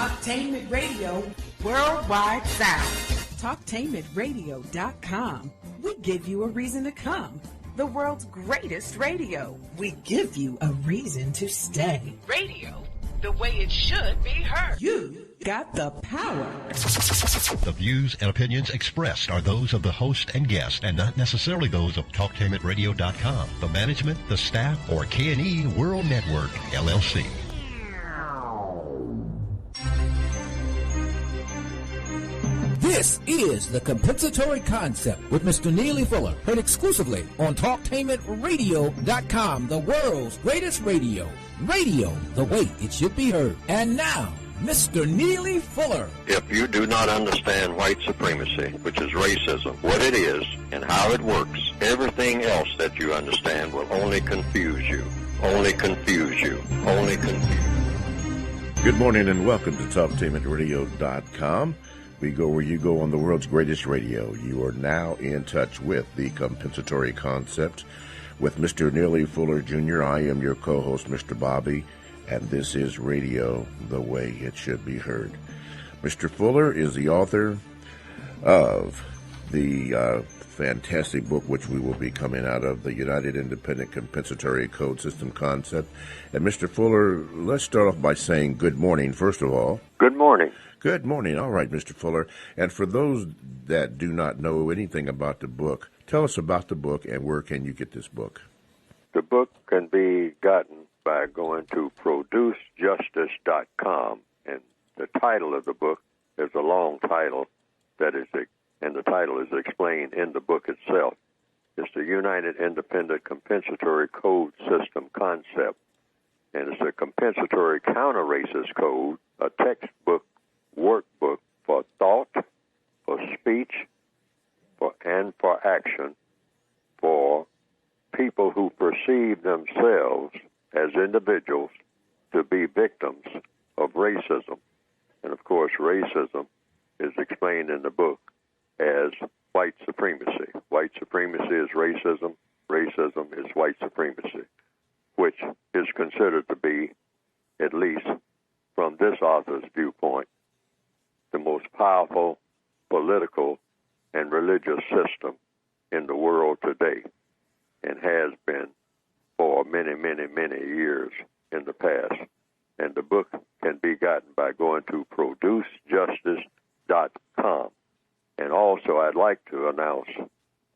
Talktainment Radio Worldwide South. Talktainmentradio.com. We give you a reason to come. The world's greatest radio. We give you a reason to stay. Radio, the way it should be heard. You got the power. The views and opinions expressed are those of the host and guest and not necessarily those of TalkTainmentRadio.com, the management, the staff, or K&E World Network, LLC. This is the Compensatory Concept with Mr. Neely Fuller, heard exclusively on TalkTainmentRadio.com, the world's greatest radio. Radio, the way it should be heard. And now, Mr. Neely Fuller. If you do not understand white supremacy, which is racism, what it is and how it works, everything else that you understand will only confuse you. Only confuse you. Only confuse you. Good morning and welcome to TalkTainmentRadio.com. We go where you go on the world's greatest radio. You are now in touch with the Compensatory Concept with Mr. Neely Fuller Jr. I am your co-host, Mr. Bobby, and this is Radio the Way It Should Be Heard. Mr. Fuller is the author of the fantastic book which we will be coming out of, the United Independent Compensatory Code System Concept. And Mr. Fuller, let's start off by saying good morning, first of all. Good morning. Good morning. All right, Mr. Fuller. And for those that do not know anything about the book, tell us about the book and where can you get this book? The book can be gotten by going to producejustice.com. And the title of the book is a long title and the title is explained in the book itself. It's the United Independent Compensatory Code System Concept. And it's a compensatory counter-racist code, a textbook workbook for thought, for speech, and for action for people who perceive themselves as individuals to be victims of racism. And of course, racism is explained in the book as white supremacy. White supremacy is racism. Racism is white supremacy, which is considered to be, at least from this author's viewpoint, the most powerful political and religious system in the world today, and has been for many, many, many years in the past. And the book can be gotten by going to producejustice.com. And also, I'd like to announce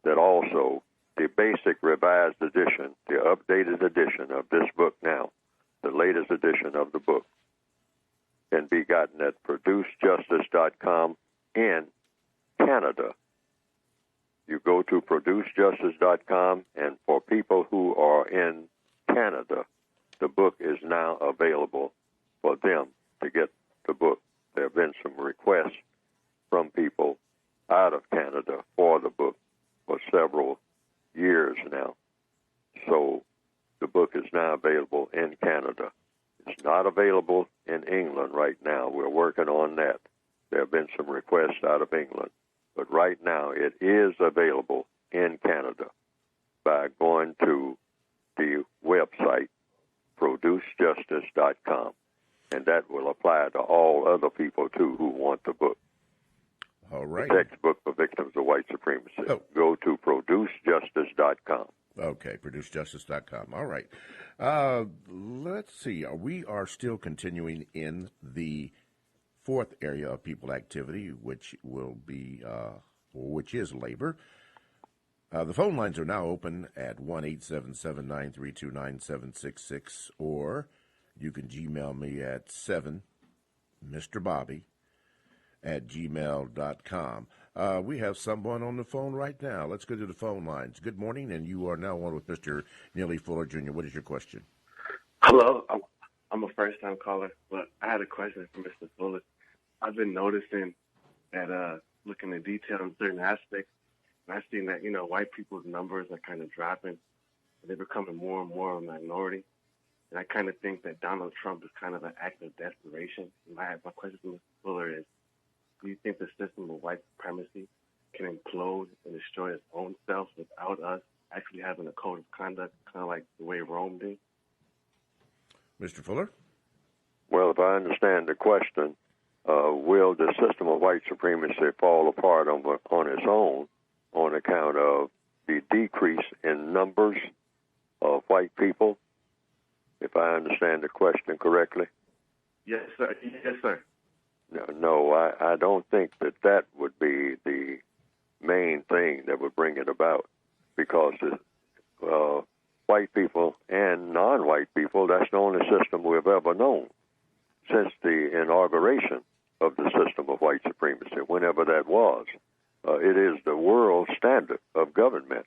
that also the basic revised edition, the updated edition of this book now, the latest edition of the book, can be gotten at producejustice.com in Canada. You go to producejustice.com, and for people who are in Canada, the book is now available for them to get the book. There have been some requests from people out of Canada for the book for several years now. So the book is now available in Canada. It's not available in England right now. We're working on that. There have been some requests out of England. But right now it is available in Canada by going to the website, producejustice.com. And that will apply to all other people, too, who want the book. All right. The textbook for victims of white supremacy. Oh. Go to producejustice.com. Okay, producejustice.com. All right. Let's see. We are still continuing in the fourth area of people activity, which will be, which is labor. The phone lines are now open at 1-877-932-9766, or you can Gmail me at 7mrbobby@gmail.com. We have someone on the phone right now. Let's go to the phone lines. Good morning, and you are now on with Mr. Neely Fuller Jr. What is your question? Hello. I'm a first-time caller, but I had a question for Mr. Fuller. I've been noticing that looking in detail in certain aspects, and I've seen that, white people's numbers are kind of dropping, and they're becoming more and more a minority. And I kind of think that Donald Trump is kind of an act of desperation. My question to Mr. Fuller is, do you think the system of white supremacy can implode and destroy its own self without us actually having a code of conduct, kind of like the way Rome did? Mr. Fuller? Well, if I understand the question, will the system of white supremacy fall apart on its own on account of the decrease in numbers of white people, if I understand the question correctly? Yes, sir. Yes, sir. No, I don't think that would be the main thing that would bring it about, because white people and non-white people, that's the only system we've ever known since the inauguration of the system of white supremacy, whenever that was. It is the world standard of government.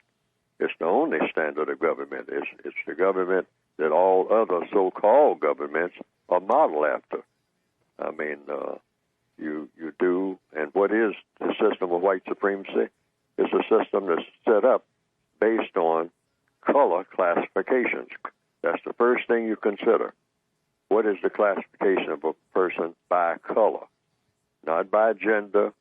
It's the only standard of government. It's the government that all other so-called governments are modeled after. I mean, you do, and what is the system of white supremacy? It's a system that's set up based on color classifications. That's the first thing you consider. What is the classification of a person by color? Not by gender,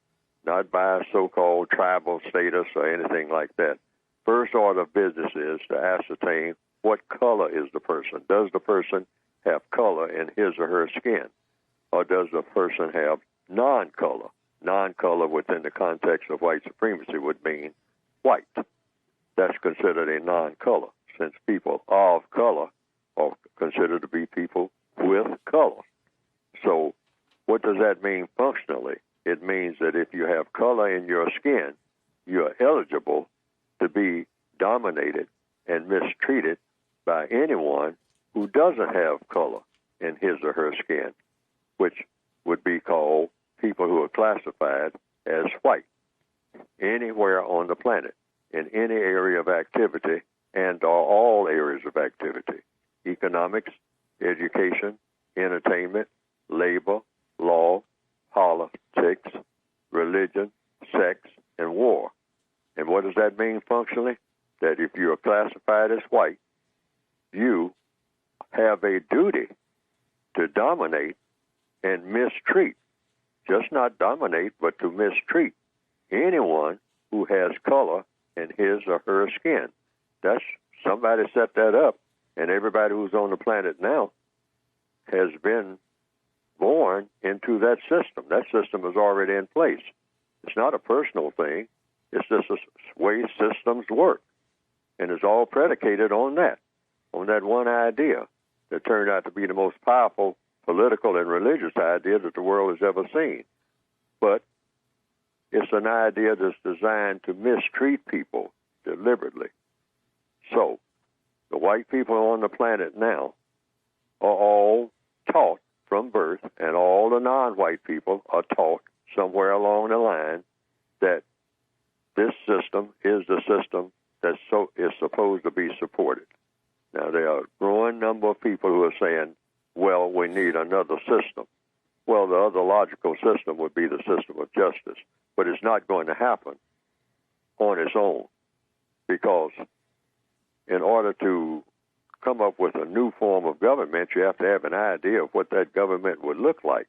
not by so-called tribal status or anything like that. First order of business is to ascertain what color is the person. Does the person have color in his or her skin? Or does the person have non-color? Non-color within the context of white supremacy would mean white. That's considered a non-color, since people of color are considered to be people with color. So what does that mean functionally? It means that if you have color in your skin, you're eligible to be dominated and mistreated by anyone who doesn't have color in his or her skin, which would be called people who are classified as white anywhere on the planet, in any area of activity and or all areas of activity: economics, education, entertainment, labor, law, politics, religion, sex, and war. And what does that mean functionally? That if you are classified as white, you have a duty to dominate and mistreat, just not dominate, but to mistreat anyone who has color in his or her skin. That's somebody set that up, and everybody who's on the planet now has been born into that system. That system is already in place. It's not a personal thing. It's just the way systems work. And it's all predicated on that one idea that turned out to be the most powerful political and religious idea that the world has ever seen. But it's an idea that's designed to mistreat people deliberately. So the white people on the planet now are all taught from birth, and all the non-white people are taught somewhere along the line that this system is the system that is supposed to be supported. Now, there are a growing number of people who are saying, well, we need another system. Well, the other logical system would be the system of justice, but it's not going to happen on its own, because in order to come up with a new form of government, you have to have an idea of what that government would look like.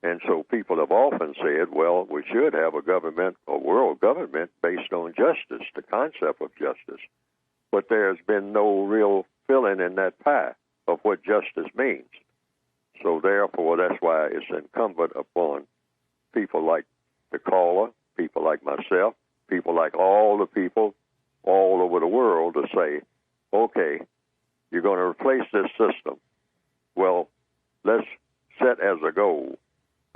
And so people have often said, well, we should have a government, a world government, based on justice, the concept of justice. But there's been no real filling in that pie of what justice means. So therefore, that's why it's incumbent upon people like the caller, people like myself, people like all the people all over the world to say, okay, you're going to replace this system. Well, let's set as a goal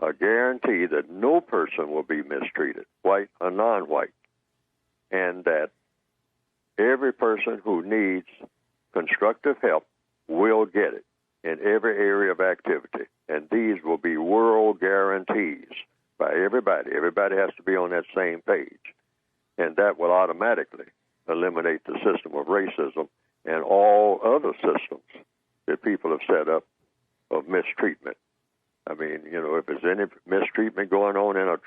a guarantee that no person will be mistreated, white or non-white, and that every person who needs constructive help will get it in every area of activity. And these will be world guarantees by everybody. Everybody has to be on that same page. And that will automatically eliminate the system of racism and all other systems that people have set up of mistreatment. I mean, you know, if there's any mistreatment going on in a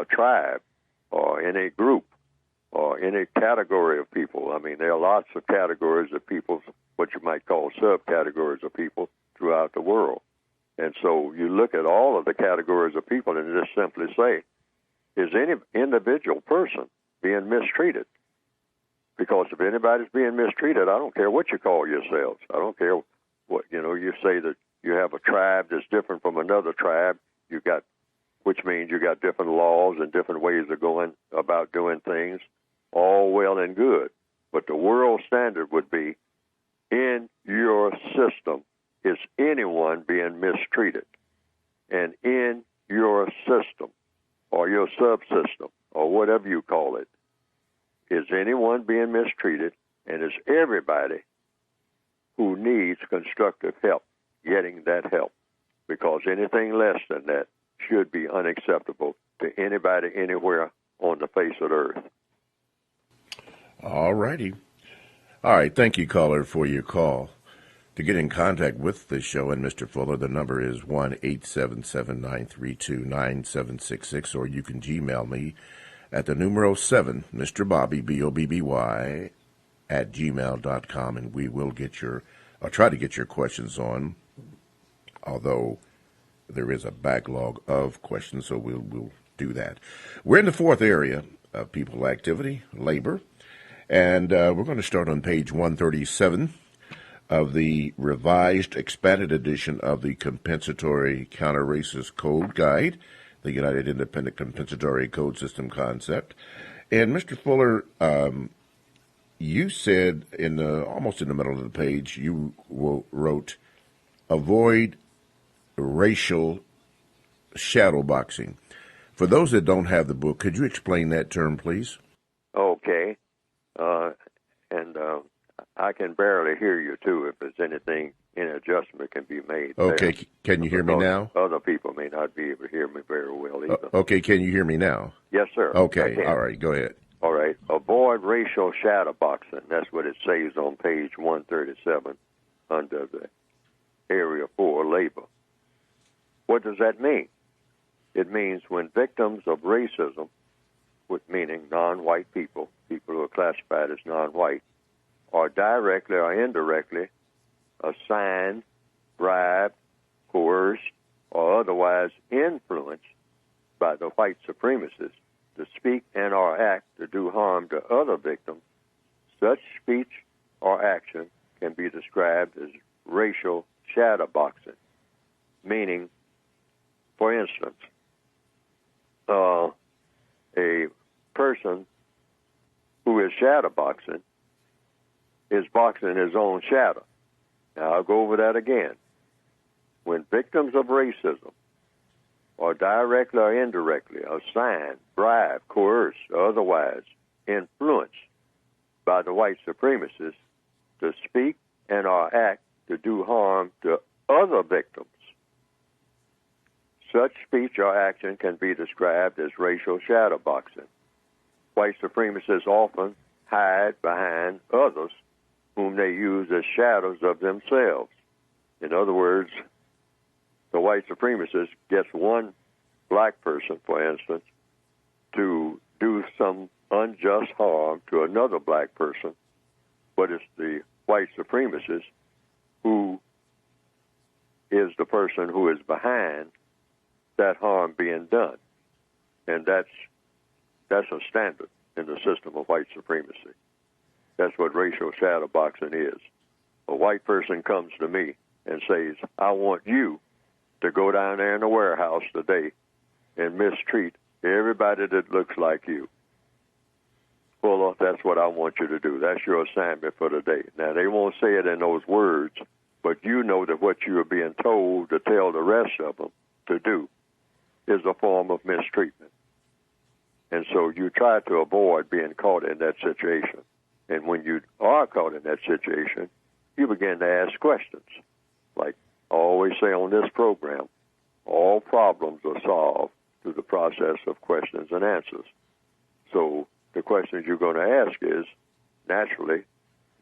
tribe or in a group or any category of people, I mean, there are lots of categories of people, what you might call subcategories of people throughout the world. And so you look at all of the categories of people and just simply say, is any individual person being mistreated? Because if anybody's being mistreated, I don't care what you call yourselves. I don't care what, you know, you say that You have a tribe that's different from another tribe. Which means you got different laws and different ways of going about doing things, all well and good. But the world standard would be, in your system, is anyone being mistreated? And in your system, or your subsystem, or whatever you call it, is anyone being mistreated? And is everybody who needs constructive help getting that help? Because anything less than that should be unacceptable to anybody anywhere on the face of the earth. All righty. All right. Thank you, caller, for your call. To get in contact with the show and Mr. Fuller, the number is 1-877-932-9766, or you can Gmail me at the numero 7, Mr. Bobby, BOBBY, at gmail.com, and we will I'll try to get your questions on, although there is a backlog of questions, so we'll do that. We're in the fourth area of people activity, labor, and we're going to start on page 137 of the revised, expanded edition of the Compensatory Counter-Racist Code Guide, the United Independent Compensatory Code System concept. And Mr. Fuller, you said almost in the middle of the page, you wrote, avoid racial shadowboxing. For those that don't have the book, could you explain that term, please? Okay. I can barely hear you, too, if there's any adjustment can be made. Okay. There. Can you hear me now? Other people may not be able to hear me very well either. Okay. Can you hear me now? Yes, sir. Okay. All right. Go ahead. All right. Avoid racial shadowboxing. That's what it says on page 137 under the Area 4, labor. What does that mean? It means when victims of racism, meaning non-white people who are classified as non-white, are directly or indirectly assigned, bribed, coerced, or otherwise influenced by the white supremacists to speak and or act to do harm to other victims, such speech or action can be described as racial shadowboxing, meaning, for instance, a person who is shadowboxing is boxing his own shadow. Now, I'll go over that again. When victims of racism are directly or indirectly assigned, bribed, coerced, or otherwise influenced by the white supremacists to speak and or act to do harm to other victims, such speech or action can be described as racial shadowboxing. White supremacists often hide behind others whom they use as shadows of themselves. In other words, the white supremacist gets one black person, for instance, to do some unjust harm to another black person, but it's the white supremacist who is the person who is behind that harm being done. And that's a standard in the system of white supremacy. That's what racial shadowboxing is. A white person comes to me and says, I want you to go down there in the warehouse today and mistreat everybody that looks like you. Fuller, that's what I want you to do. That's your assignment for the day. Now, they won't say it in those words, but you know that what you are being told to tell the rest of them to do is a form of mistreatment. And so you try to avoid being caught in that situation. And when you are caught in that situation, you begin to ask questions. Like I always say on this program, all problems are solved through the process of questions and answers. So the questions you're going to ask is, naturally,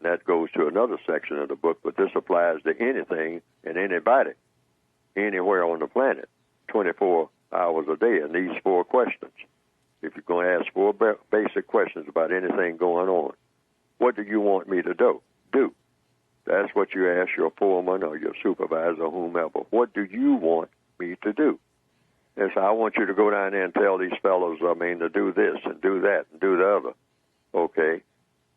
and that goes to another section of the book, but this applies to anything and anybody, anywhere on the planet, 24 hours a day, and these 4 questions. If you're going to ask 4 basic questions about anything going on, what do you want me to do? That's what you ask your foreman or your supervisor or whomever. What do you want me to do? And so I want you to go down there and tell these fellows, to do this and do that and do the other. Okay.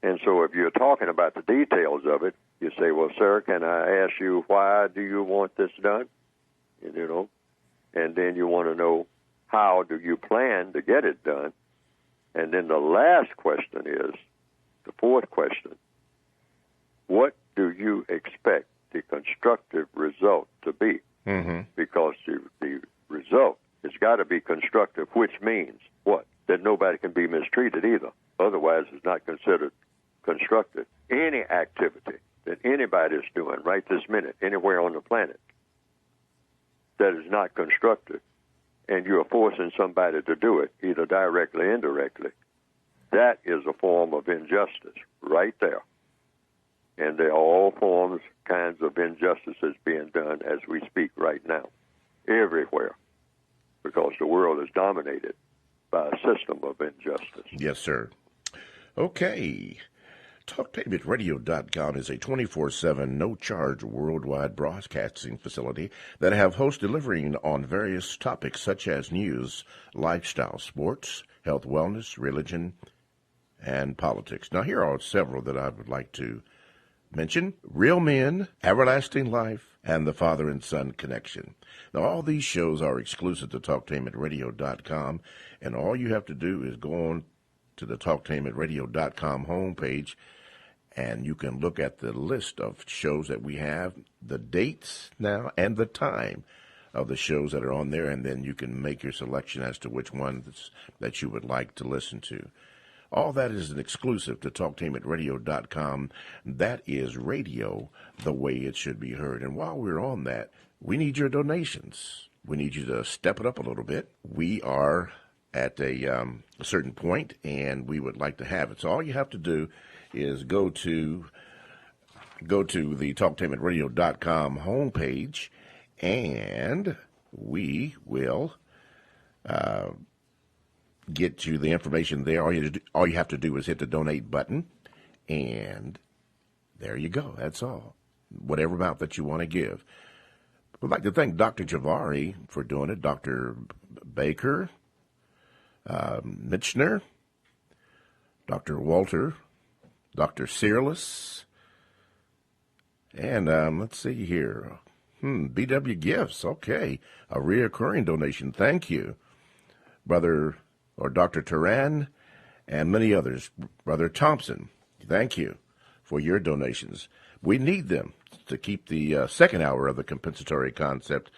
And so if you're talking about the details of it, you say, well, sir, can I ask you why do you want this done? And then you want to know how do you plan to get it done? And then the last question is, the fourth question, what do you expect the constructive result to be? Mm-hmm. Because the result has got to be constructive, which means what? That nobody can be mistreated either. Otherwise, it's not considered constructive. Any activity that anybody is doing right this minute, anywhere on the planet, that is not constructive, and you are forcing somebody to do it, either directly or indirectly, that is a form of injustice right there. And there are all kinds of injustices being done as we speak right now, everywhere, because the world is dominated by a system of injustice. Yes, sir. Okay. TalkTamitRadio.com is a 24/7, no-charge worldwide broadcasting facility that have hosts delivering on various topics such as news, lifestyle, sports, health, wellness, religion, and politics. Now, here are several that I would like to mention: Real Men, Everlasting Life, and the Father and Son Connection. Now, all these shows are exclusive to TalkTamitRadio.com, and all you have to do is go on to the TalkTamitRadio.com homepage, and you can look at the list of shows that we have, the dates now, and the time of the shows that are on there, and then you can make your selection as to which ones that you would like to listen to. All that is an exclusive to TalkTamitRadio.com. That is radio the way it should be heard. And while we're on that, we need your donations. We need you to step it up a little bit. We are at a certain point, and we would like to have it. So all you have to do is go to the TalkTamitRadio.com homepage, and we will get you the information there. All you have to do is hit the donate button, and there you go. That's all. Whatever amount that you want to give. We'd like to thank Dr. Javari for doing it, Dr. Baker, Mitchner, Dr. Walter, Dr. Searless, and let's see here. BW Gifts, okay. A reoccurring donation, thank you. Brother or Dr. Turan, and many others. Brother Thompson, thank you for your donations. We need them to keep the second hour of the compensatory concept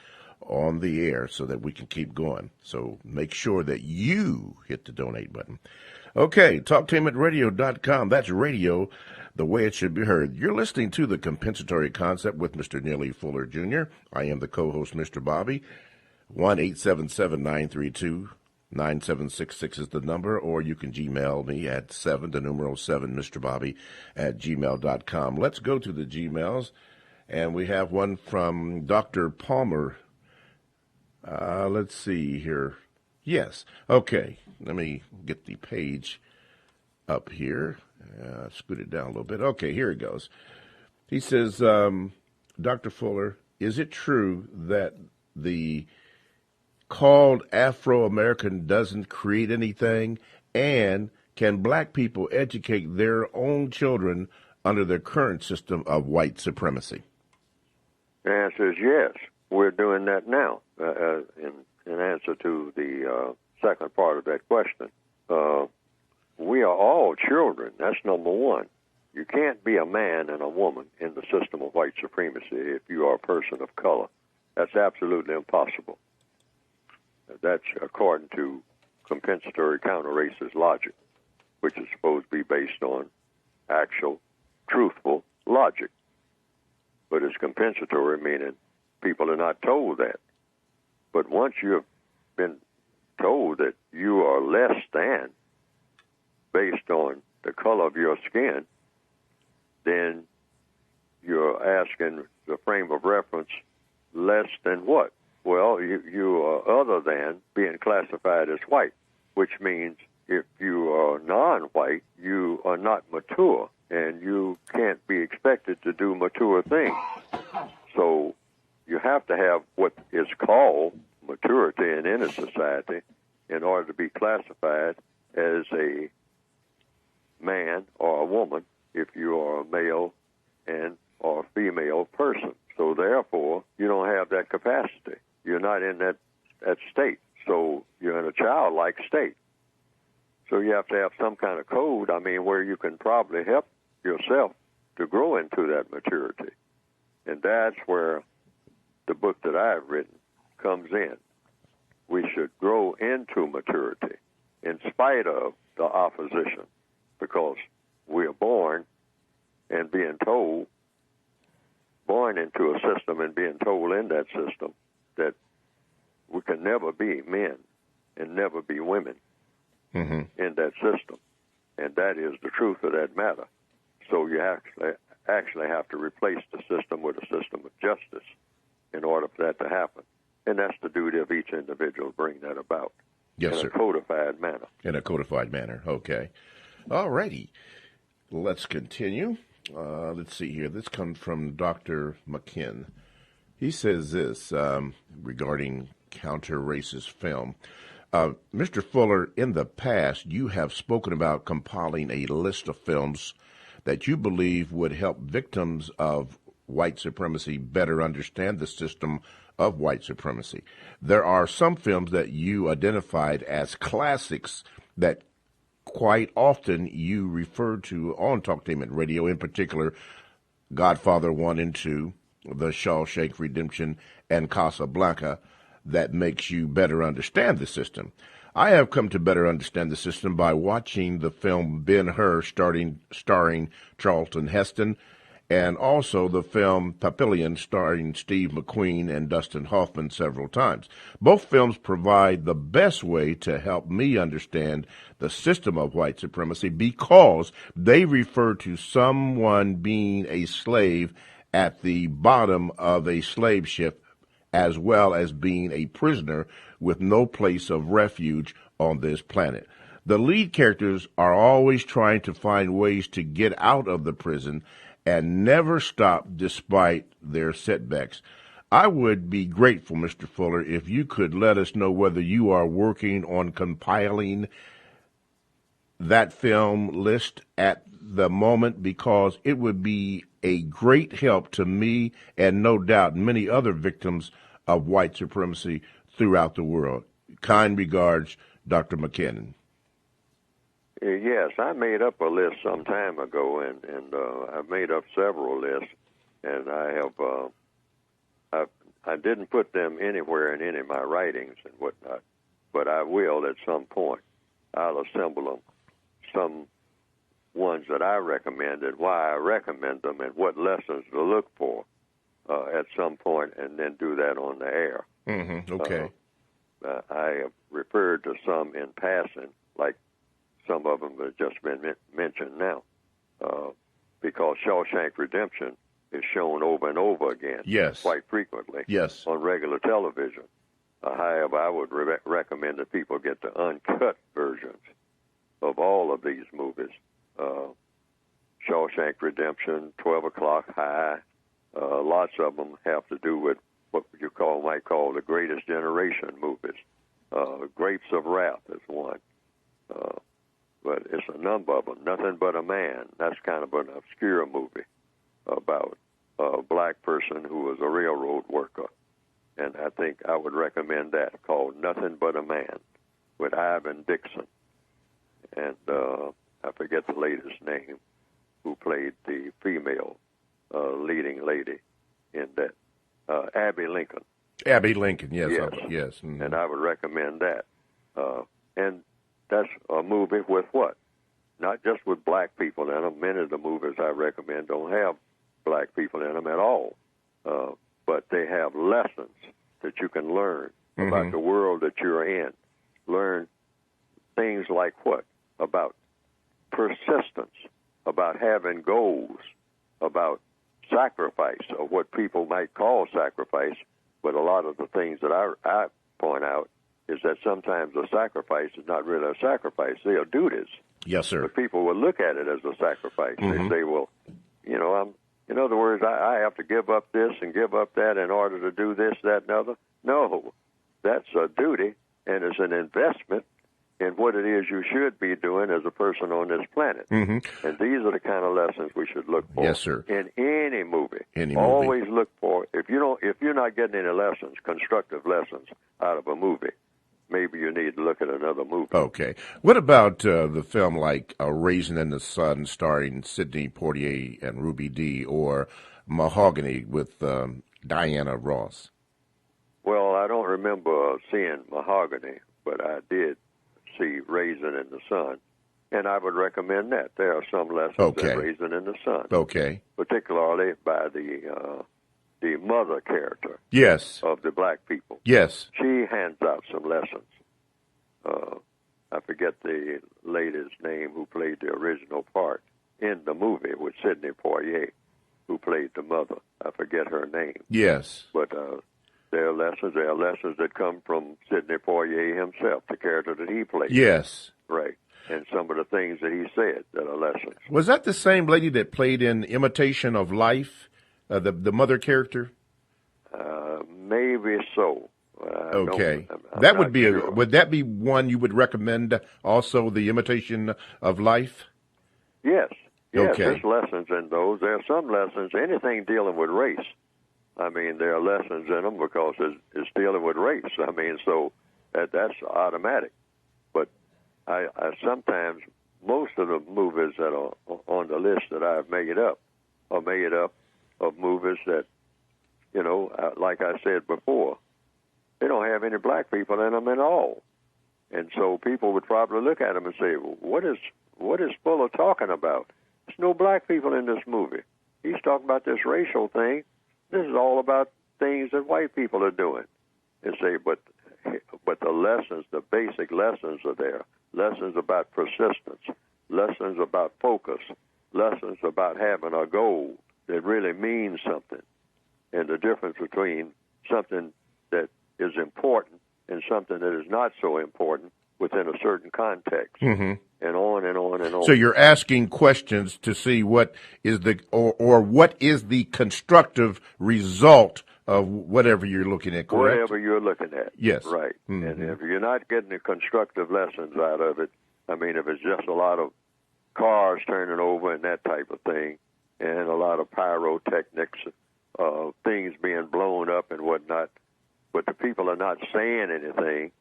on the air so that we can keep going. So make sure that you hit the donate button. Okay, TalkTamitRadio.com. That's radio the way it should be heard. You're listening to the compensatory concept with Mr. Neely Fuller Jr. I am the co-host, Mr. Bobby. 1-877-932-9766 is the number, or you can Gmail me at 7, the numeral 7, Mr. Bobby at gmail.com. Let's go to the Gmails, and we have one from Dr. Palmer. Let's see here. Yes. Okay. Let me get the page up here. Scoot it down a little bit. Okay, here it goes. He says, Dr. Fuller, is it true that the called Afro-American doesn't create anything? And can black people educate their own children under the current system of white supremacy? The answer is yes. We're doing that now. In answer to the second part of that question, we are all children. That's number one. You can't be a man and a woman in the system of white supremacy if you are a person of color. That's absolutely impossible. That's according to compensatory counter-racist logic, which is supposed to be based on actual, truthful logic. But it's compensatory, meaning people are not told that. But once you have been told that you are less than based on the color of your skin, then you're asking the frame of reference less than what? Well, you are other than being classified as white, which means if you are non-white, you are not mature, and you can't be expected to do mature things. So you have to have what is called maturity in any society in order to be classified as a man or a woman if you are a male and or a female person. So therefore, you don't have that capacity. You're not in that state. So you're in a childlike state. So you have to have some kind of code, where you can probably help yourself to grow into that maturity. And that's where the book that I've written comes in. We should grow into maturity in spite of the opposition, because we are born into a system and being told in that system that we can never be men and never be women in that system. And that is the truth of that matter. So you actually have to replace the system with a system of justice in order for that to happen. And that's the duty of each individual to bring that about. Yes, in sir. a codified manner. In a codified manner. Okay. All righty. Let's continue. Let's see here. This comes from Dr. McKinn. He says this regarding counter-racist film. Mr. Fuller, in the past, you have spoken about compiling a list of films that you believe would help victims of white supremacy better understand the system of white supremacy. There are some films that you identified as classics that quite often you refer to on Talktainment Radio, in particular, Godfather 1 and 2, The Shawshank Redemption, and Casablanca, that makes you better understand the system. I have come to better understand the system by watching the film Ben-Hur starring Charlton Heston, and also the film Papillon starring Steve McQueen and Dustin Hoffman several times. Both films provide the best way to help me understand the system of white supremacy because they refer to someone being a slave at the bottom of a slave ship as well as being a prisoner with no place of refuge on this planet. The lead characters are always trying to find ways to get out of the prison and never stop despite their setbacks. I would be grateful, Mr. Fuller, if you could let us know whether you are working on compiling that film list at the moment, because it would be a great help to me and no doubt many other victims of white supremacy throughout the world. Kind regards, Dr. McKinnon. Yes, I made up a list some time ago, and I've made up several lists, and I didn't put them anywhere in any of my writings and whatnot, but I will at some point. I'll assemble them, some ones that I recommended, why I recommend them, and what lessons to look for at some point, and then do that on the air. Okay. I have referred to some in passing, like some of them have just been mentioned now, because Shawshank Redemption is shown over and over again, quite frequently, on regular television. However, I would recommend that people get the uncut versions of all of these movies. Shawshank Redemption, 12 O'Clock High, lots of them have to do with what you might call the Greatest Generation movies. Grapes of Wrath is one. But it's a number of them. Nothing But a Man. That's kind of an obscure movie about a black person who was a railroad worker. And I think I would recommend that, called Nothing But a Man, with Ivan Dixon. And I forget the lady's name, who played the female leading lady in that. Abby Lincoln. Abby Lincoln, yes. Mm-hmm. And I would recommend that. And that's a movie with what? Not just with black people in them. Many of the movies I recommend don't have black people in them at all. But they have lessons that you can learn about the world that you're in. Learn things like what? About persistence, about having goals, about sacrifice, or what people might call sacrifice. But a lot of the things that I point out is that sometimes a sacrifice is not really a sacrifice. They are duties. Yes, sir. But people will look at it as a sacrifice. They say, well, in other words, I have to give up this and give up that in order to do this, that, and other. No, that's a duty, and it's an investment in what it is you should be doing as a person on this planet. Mm-hmm. And these are the kind of lessons we should look for. Yes, sir. In any movie. Any movie. Always look for, if you're not getting any lessons, constructive lessons out of a movie, maybe you need to look at another movie. Okay. What about the film like Raisin in the Sun starring Sidney Poitier and Ruby Dee, or Mahogany with Diana Ross? Well, I don't remember seeing Mahogany, but I did see Raisin in the Sun, and I would recommend that. There are some lessons in Raisin in the Sun. Okay. Particularly by the mother character. Yes. Of the black people. Yes. She hands out some lessons. I forget the lady's name who played the original part in the movie with Sidney Poitier, who played the mother. I forget her name. Yes. But there are lessons that come from Sidney Poitier himself, the character that he played. Yes. Right. And some of the things that he said that are lessons. Was that the same lady that played in Imitation of Life, the mother character? Maybe so. Okay. I'm that not would be sure. would that be one you would recommend also, The Imitation of Life? Yes. Yes, Okay. there's lessons in those. There are some lessons, anything dealing with race. I mean, there are lessons in them because it's dealing with race. I mean, so that's automatic. But I sometimes, most of the movies that are on the list that I've made up are made up of movies that, like I said before, they don't have any black people in them at all. And so people would probably look at them and say, well, what is Fuller talking about? There's no black people in this movie. He's talking about this racial thing. This is all about things that white people are doing. And say, but the lessons, the basic lessons are there. Lessons about persistence, lessons about focus, lessons about having a goal that really means something, and the difference between something that is important and something that is not so important within a certain context, and on and on and on. So you're asking questions to see what is what is the constructive result of whatever you're looking at, correct? Whatever you're looking at. Yes. Right. And if you're not getting the constructive lessons out of it, I mean, if it's just a lot of cars turning over and that type of thing, and a lot of pyrotechnics, things being blown up and whatnot, but the people are not saying anything,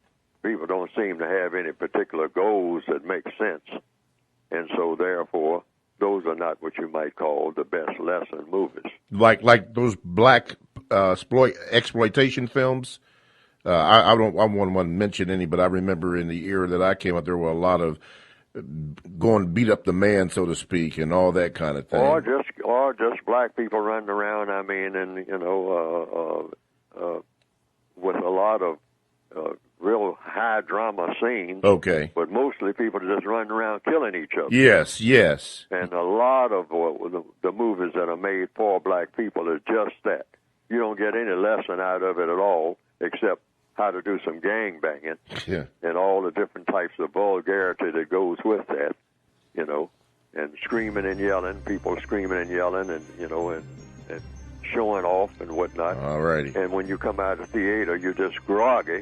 people don't seem to have any particular goals that make sense. And so, therefore, those are not what you might call the best lesson movies. Like those black exploitation films. I won't want to mention any, but I remember in the era that I came up, there were a lot of going to beat up the man, so to speak, and all that kind of thing. Or just black people running around. I mean, and with a lot of real high drama scenes. Okay. But mostly people just running around killing each other. Yes, yes. And a lot of the movies that are made for black people is just that. You don't get any lesson out of it at all, except how to do some gang banging, and all the different types of vulgarity that goes with that, and screaming and yelling, people screaming and yelling, and and showing off and whatnot. All righty. And when you come out of the theater, you're just groggy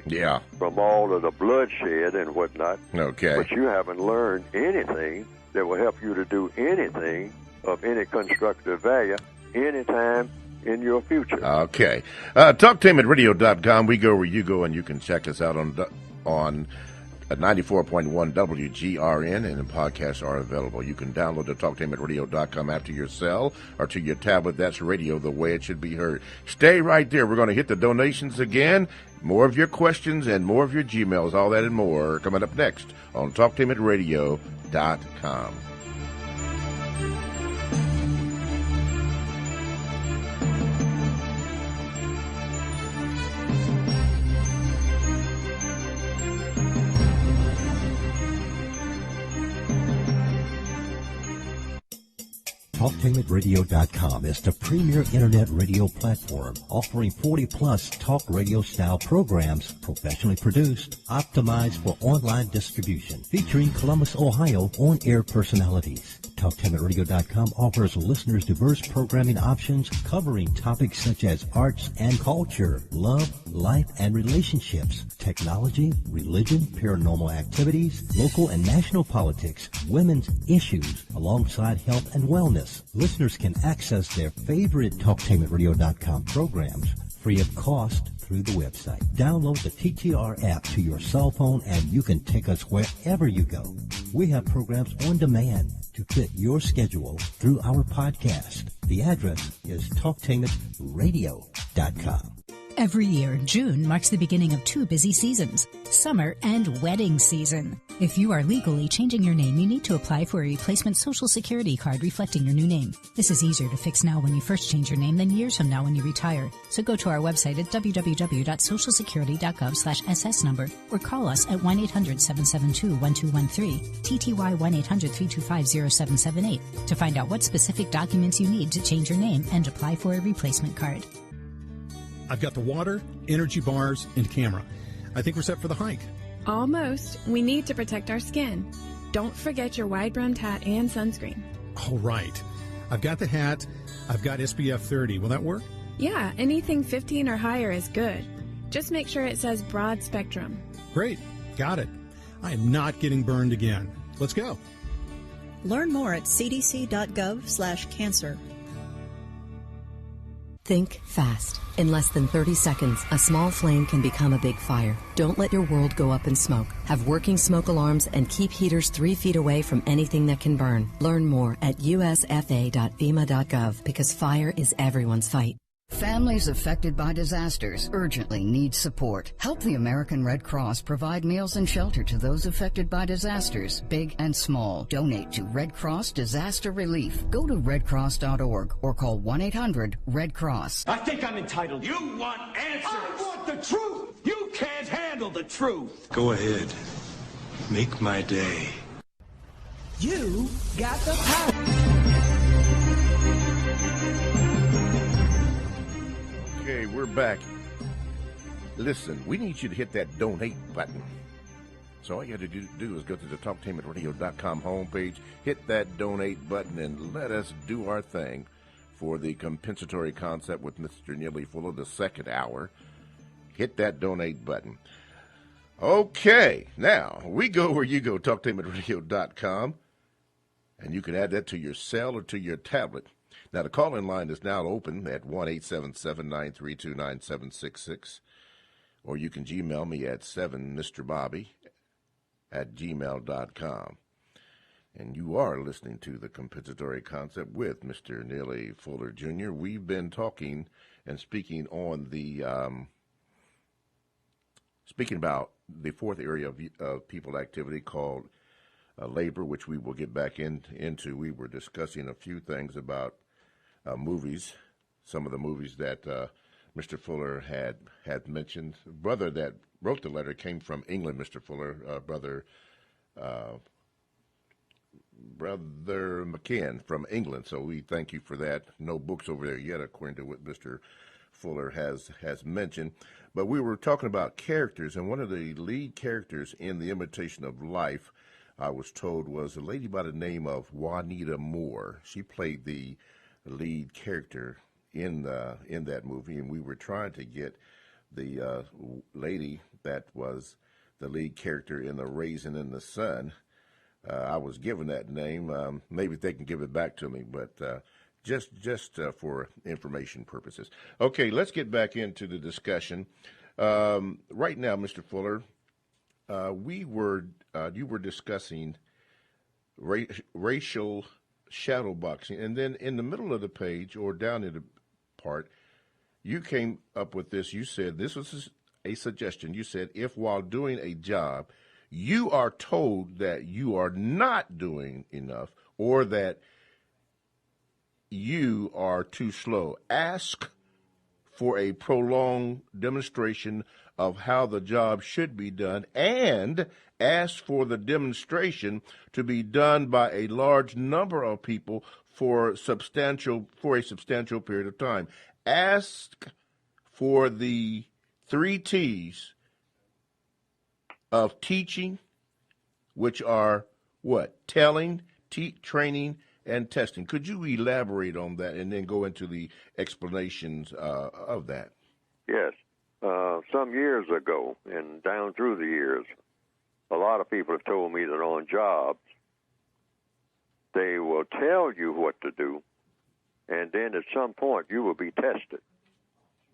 from all of the bloodshed and whatnot. Okay. But you haven't learned anything that will help you to do anything of any constructive value anytime in your future. Okay. TalkTameAtRadio.com. We go where you go, and you can check us out on 94.1 WGRN, and the podcasts are available. You can download the TalkTameAtRadio.com app to your cell or to your tablet. That's radio the way it should be heard. Stay right there. We're going to hit the donations again. More of your questions and more of your Gmails, all that and more, coming up next on TalkTameAtRadio.com. TalkTainmentRadio.com is the premier internet radio platform offering 40-plus talk radio-style programs professionally produced, optimized for online distribution, featuring Columbus, Ohio on-air personalities. TalkTainmentRadio.com offers listeners diverse programming options covering topics such as arts and culture, love, life and relationships, technology, religion, paranormal activities, local and national politics, women's issues, alongside health and wellness. Listeners can access their favorite TalkTainmentRadio.com programs free of cost through the website. Download the TTR app to your cell phone and you can take us wherever you go. We have programs on demand to fit your schedule through our podcast. The address is TalkTainmentRadio.com. Every year, June marks the beginning of two busy seasons, summer and wedding season. If you are legally changing your name, you need to apply for a replacement Social Security card reflecting your new name. This is easier to fix now when you first change your name than years from now when you retire. So go to our website at www.socialsecurity.gov/SS number or call us at 1-800-772-1213, TTY 1-800-325-0778 to find out what specific documents you need to change your name and apply for a replacement card. I've got the water, energy bars, and camera. I think we're set for the hike. Almost. We need to protect our skin. Don't forget your wide-brimmed hat and sunscreen. All right. I've got the hat. I've got SPF 30. Will that work? Yeah, anything 15 or higher is good. Just make sure it says broad spectrum. Great. Got it. I am not getting burned again. Let's go. Learn more at cdc.gov/cancer. Think fast. In less than 30 seconds, a small flame can become a big fire. Don't let your world go up in smoke. Have working smoke alarms and keep heaters 3 feet away from anything that can burn. Learn more at usfa.fema.gov because fire is everyone's fight. Families affected by disasters urgently need support. Help the American Red Cross provide meals and shelter to those affected by disasters, big and small. Donate to Red Cross Disaster Relief. Go to redcross.org or call 1-800-RED-CROSS. I think I'm entitled. You want answers. I want the truth. You can't handle the truth. Go ahead. Make my day. You got the power. Okay, we're back. Listen, we need you to hit that donate button. So all you have to do is go to the TalkTainmentRadio.com homepage, hit that donate button, and let us do our thing for the compensatory concept with Mr. Neely Fuller, the second hour. Hit that donate button. Okay, now we go where you go, TalkTainmentRadio.com, and you can add that to your cell or to your tablet. Now, the call-in line is now open at 1-877-932-9766, or you can Gmail me at 7mrbobby@gmail.com. And you are listening to the compensatory concept with Mr. Neely Fuller, Jr. We've been talking and speaking on the speaking about the fourth area of people activity called labor, which we will get back into. We were discussing a few things about movies, some of the movies that Mr. Fuller had mentioned. The brother that wrote the letter came from England, Mr. Fuller, Brother McKinn from England, so we thank you for that. No books over there yet, according to what Mr. Fuller has mentioned. But we were talking about characters, and one of the lead characters in The Imitation of Life, I was told, was a lady by the name of Juanita Moore. She played the lead character in that movie, and we were trying to get the lady that was the lead character in The Raisin in the Sun. I was given that name. Maybe they can give it back to me, but just for information purposes. Okay, let's get back into the discussion. Right now, Mr. Fuller, you were discussing racial shadow boxing, and then in the middle of the page or down in the part, you came up with this. You said this was a suggestion. You said, if while doing a job you are told that you are not doing enough or that you are too slow, ask for a prolonged demonstration of how the job should be done, and ask for the demonstration to be done by a large number of people for a substantial period of time. Ask for the 3 T's of teaching, which are what? Telling, training, and testing. Could you elaborate on that and then go into the explanations of that? Yes. Some years ago, and down through the years, a lot of people have told me that on jobs, they will tell you what to do, and then at some point you will be tested.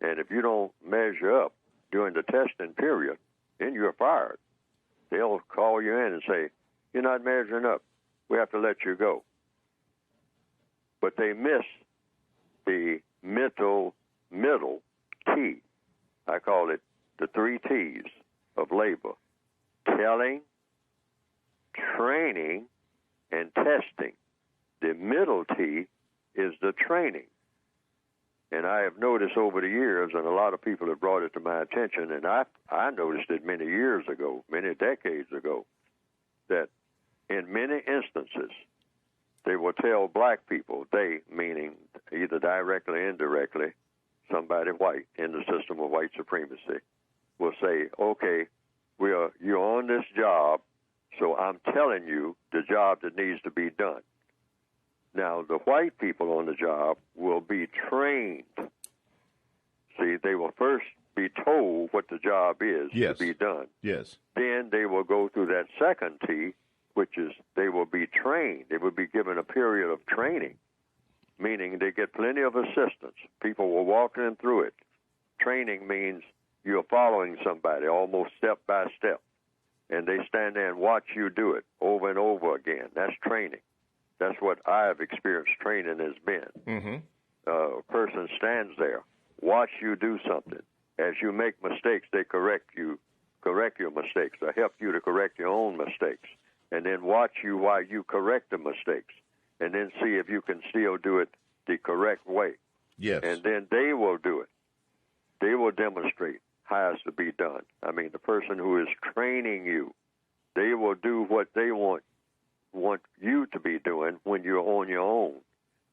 And if you don't measure up during the testing period, then you're fired. They'll call you in and say, you're not measuring up. We have to let you go. But they miss the middle T. I call it the 3 T's of labor: telling, training, and testing. The middle T is the training. And I have noticed over the years, and a lot of people have brought it to my attention, and I noticed it many years ago, many decades ago, that in many instances, they will tell black people, they meaning either directly or indirectly, somebody white in the system of white supremacy, will say, okay, you're on this job, so I'm telling you the job that needs to be done. Now, the white people on the job will be trained. See, they will first be told what the job is to be done. Yes. Then they will go through that second T, which is they will be trained. They will be given a period of training, meaning they get plenty of assistance. People will walk them through it. Training means you're following somebody almost step by step, and they stand there and watch you do it over and over again. That's training. That's what I have experienced training has been. Mm-hmm. A person stands there, watch you do something. As you make mistakes, they correct your mistakes, or help you to correct your own mistakes, and then watch you while you correct the mistakes, and then see if you can still do it the correct way. Yes. And then they will do it. They will demonstrate how it's to be done. I mean, the person who is training you, they will do what they want you to be doing when you're on your own.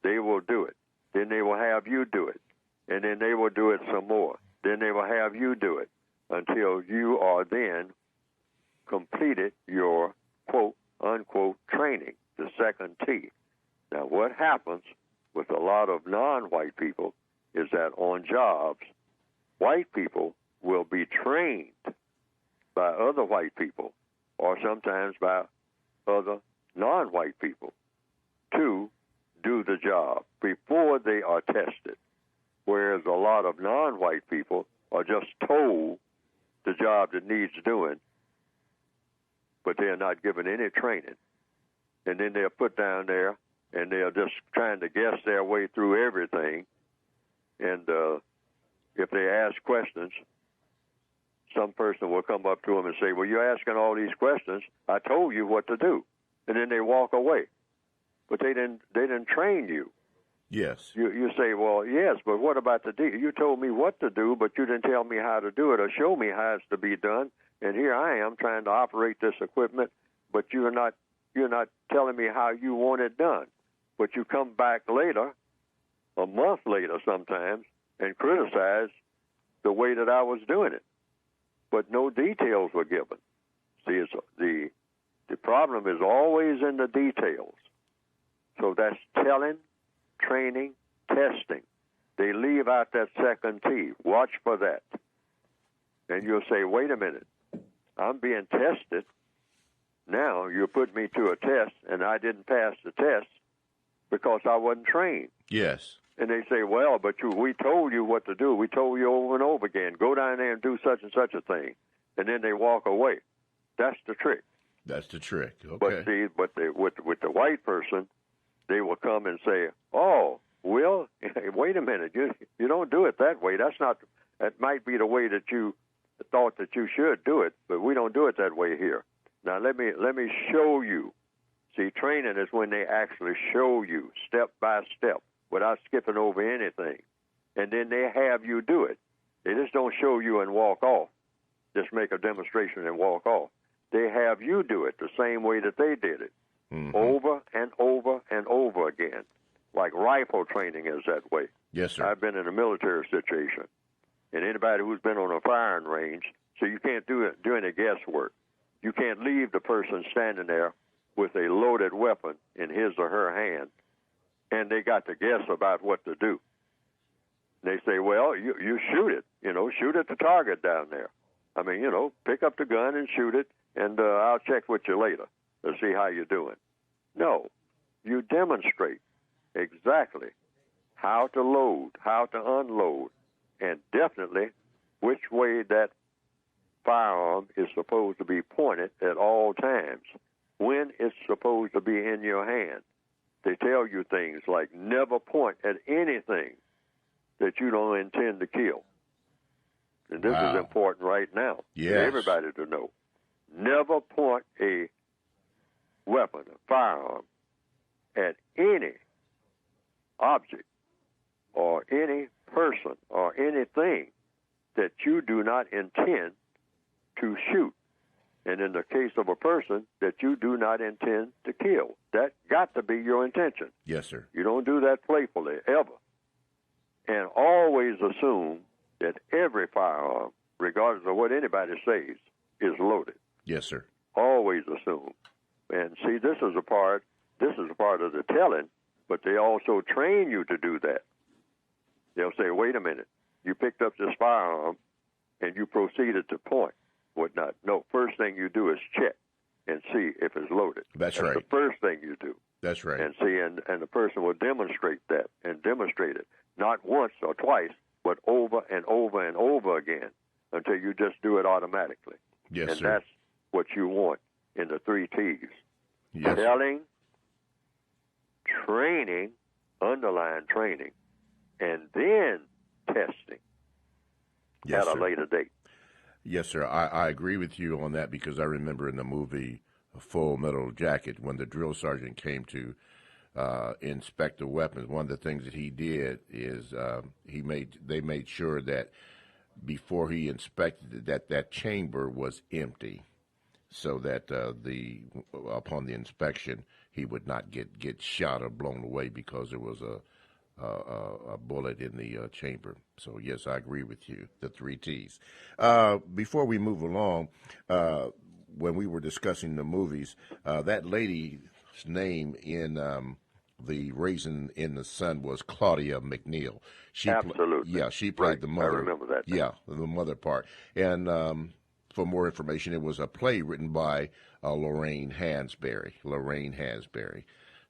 They will do it. Then they will have you do it. And then they will do it some more. Then they will have you do it until you are then completed your quote, unquote, training, the second T. Now, what happens with a lot of non-white people is that on jobs, white people will be trained by other white people, or sometimes by other non-white people, to do the job before they are tested, whereas a lot of non-white people are just told the job that needs doing, but they are not given any training. And then they're put down there, and they're just trying to guess their way through everything. And if they ask questions, some person will come up to them and say, well, you're asking all these questions. I told you what to do. And then they walk away. But they didn't train you. Yes. You say, well, yes, but what about the deal? You told me what to do, but you didn't tell me how to do it or show me how it's to be done. And here I am trying to operate this equipment, but you're not telling me how you want it done. But you come back later, a month later sometimes, and criticize the way that I was doing it. But no details were given. See, the problem is always in the details. So that's telling, training, testing. They leave out that second T. Watch for that. And you'll say, wait a minute, I'm being tested. Now you put me to a test, and I didn't pass the test because I wasn't trained. Yes. And they say, well, but we told you what to do. We told you over and over again, go down there and do such and such a thing. And then they walk away. That's the trick. That's the trick. Okay. But see, with the white person, they will come and say, oh, Will, wait a minute. You don't do it that way. That might be the way that you thought that you should do it, but we don't do it that way here. Now, let me show you. See, training is when they actually show you step by step without skipping over anything. and then they have you do it. They just don't show you and walk off, just make a demonstration and walk off. They have you do it the same way that they did it, over and over and over again, like rifle training is that way. Yes, sir. I've been in a military situation, and anybody who's been on a firing range, so you can't do any guesswork. You can't leave the person standing there with a loaded weapon in his or her hand, and they got to guess about what to do. They say, well, you shoot it, shoot at the target down there. I mean, pick up the gun and shoot it, and I'll check with you later to see how you're doing. No, you demonstrate exactly how to load, how to unload, and definitely which way that firearm is supposed to be pointed at all times, when it's supposed to be in your hand. They tell you things like never point at anything that you don't intend to kill. And this is important right now for everybody to know. Never point a weapon, a firearm, at any object or any person or anything that you do not intend to shoot. And in the case of a person, that you do not intend to kill. That got to be your intention. Yes, sir. You don't do that playfully, ever. And always assume that every firearm, regardless of what anybody says, is loaded. Yes, sir. Always assume. And see, this is a part of the telling, but they also train you to do that. They'll say, wait a minute, you picked up this firearm and you proceeded to point, whatnot. No, first thing you do is check and see if it's loaded. That's right. The first thing you do. That's right. And see, and the person will demonstrate that and demonstrate it, not once or twice, but over and over and over again until you just do it automatically. Yes, and sir. that's what you want in the 3 T's. Yes. Telling, training, underline training, and then testing Yes, at a sir. later date. Yes, sir. I agree with you on that because I remember in the movie Full Metal Jacket when the drill sergeant came to inspect the weapons, one of the things that he did is they made sure that before he inspected that chamber was empty, so that upon the inspection he would not get shot or blown away because there was a bullet in the chamber. So yes, I agree with you. The 3 T's. Before we move along, when we were discussing the movies, that lady's name in the Raisin in the Sun was Claudia McNeil. Absolutely. She played the mother. I remember that. Yeah, the mother part. And for more information, it was a play written by Lorraine Hansberry.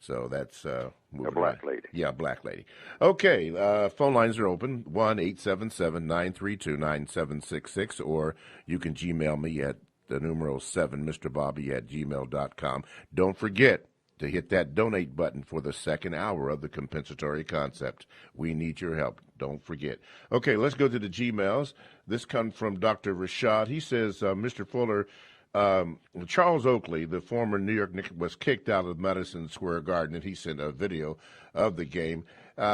So that's a black lady. Yeah, black lady. Okay, phone lines are open, 1-877-932-9766, or you can Gmail me at the numeral 7mrbobby@gmail.com. Don't forget to hit that donate button for the second hour of the compensatory concept. We need your help. Don't forget. Okay, let's go to the Gmails. This comes from Dr. Rashad. He says, Mr. Fuller, Charles Oakley, the former New York Knicks, was kicked out of Madison Square Garden, and he sent a video of the game.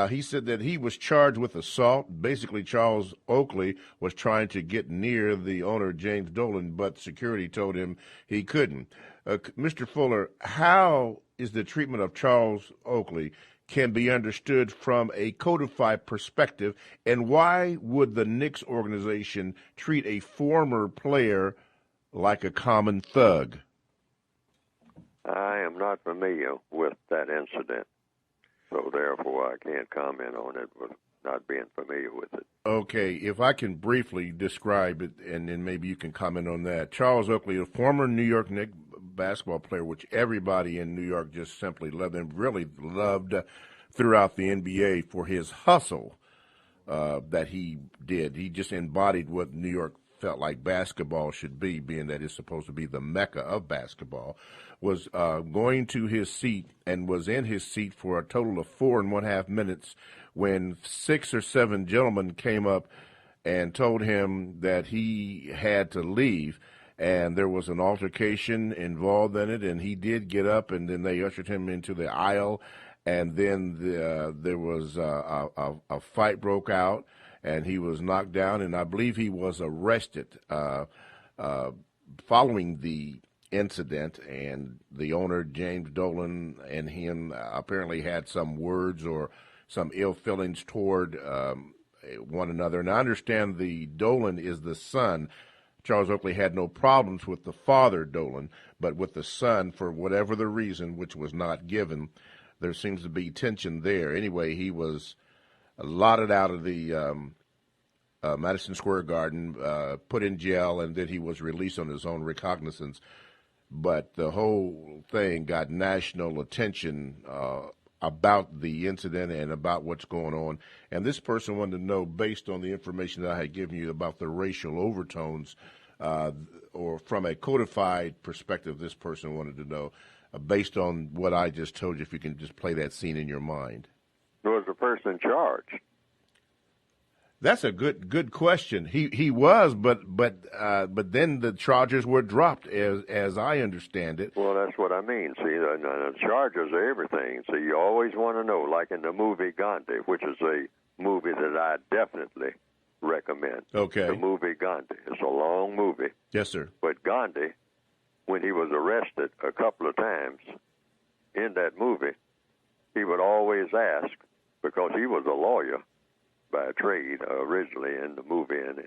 He said that he was charged with assault. Basically, Charles Oakley was trying to get near the owner, James Dolan, but security told him he couldn't. Mr. Fuller, how is the treatment of Charles Oakley can be understood from a codified perspective, and why would the Knicks organization treat a former player like a common thug? I am not familiar with that incident, so therefore I can't comment on it with not being familiar with it. Okay, if I can briefly describe it, and then maybe you can comment on that. Charles Oakley, a former New York Knicks basketball player, which everybody in New York just simply loved and really loved throughout the NBA for his hustle that he did. He just embodied what New York felt like basketball should be, being that it's supposed to be the mecca of basketball, was going to his seat and was in his seat for a total of 4.5 minutes when 6 or 7 gentlemen came up and told him that he had to leave. And there was an altercation involved in it, and he did get up, and then they ushered him into the aisle and then there was a fight broke out, and he was knocked down, and I believe he was arrested following the incident, and the owner, James Dolan, and him apparently had some words or some ill feelings toward one another. And I understand the Dolan is the son. Charles Oakley had no problems with the father, Dolan, but with the son, for whatever the reason, which was not given, there seems to be tension there. Anyway, he was allotted out of the Madison Square Garden, put in jail, and then he was released on his own recognizance. But the whole thing got national attention about the incident and about what's going on. And this person wanted to know, based on the information that I had given you about the racial overtones, or from a codified perspective, this person wanted to know, based on what I just told you, if you can just play that scene in your mind. Was the person charged? That's a good question. He was, but then the charges were dropped, as I understand it. Well, that's what I mean. See, the charges are everything. So you always want to know, like in the movie Gandhi, which is a movie that I definitely recommend. Okay. The movie Gandhi. It's a long movie. Yes, sir. But Gandhi, when he was arrested a couple of times in that movie, he would always ask, because he was a lawyer by trade originally in the movie and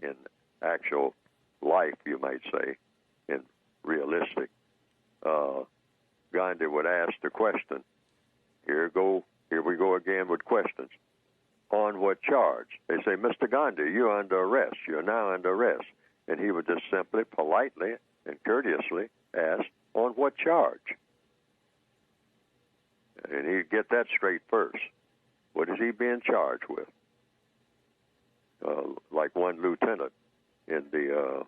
in actual life, you might say, in realistic, Gandhi would ask the question, here we go again with questions. On what charge? They say, Mr. Gandhi, you're under arrest. You're now under arrest. And he would just simply, politely, and courteously ask, on what charge? And he'd get that straight first. What is he being charged with? Like one lieutenant in the,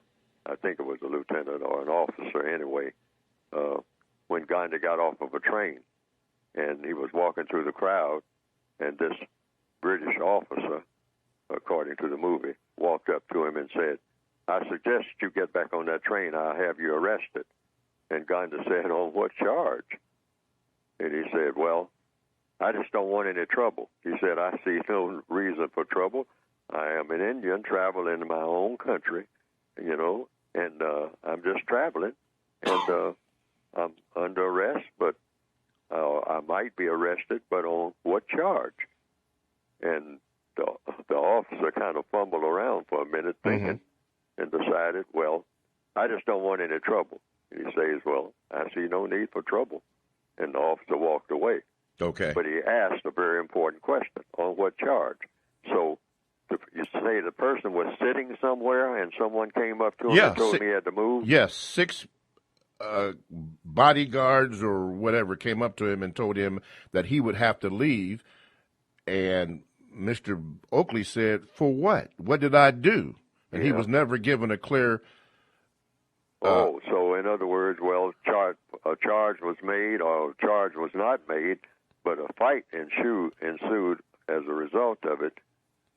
I think it was a lieutenant or an officer anyway, when Gandhi got off of a train and he was walking through the crowd, and this British officer, according to the movie, walked up to him and said, I suggest you get back on that train. I'll have you arrested. And Gandhi said, on what charge? And he said, well, I just don't want any trouble. He said, I see no reason for trouble. I am an Indian traveling in my own country, and I'm just traveling, and I'm under arrest, but I might be arrested, but on what charge? And the officer kind of fumbled around for a minute thinking and decided, well, I just don't want any trouble. And he says, well, I see no need for trouble. And the officer walked away. Okay. But he asked a very important question, on what charge? So you say the person was sitting somewhere and someone came up to him and told him he had to move? Yes, 6 bodyguards or whatever came up to him and told him that he would have to leave. And Mr. Oakley said, for what? What did I do? And he was never given a clear... so in other words, well, a charge was made or a charge was not made, but a fight ensued as a result of it.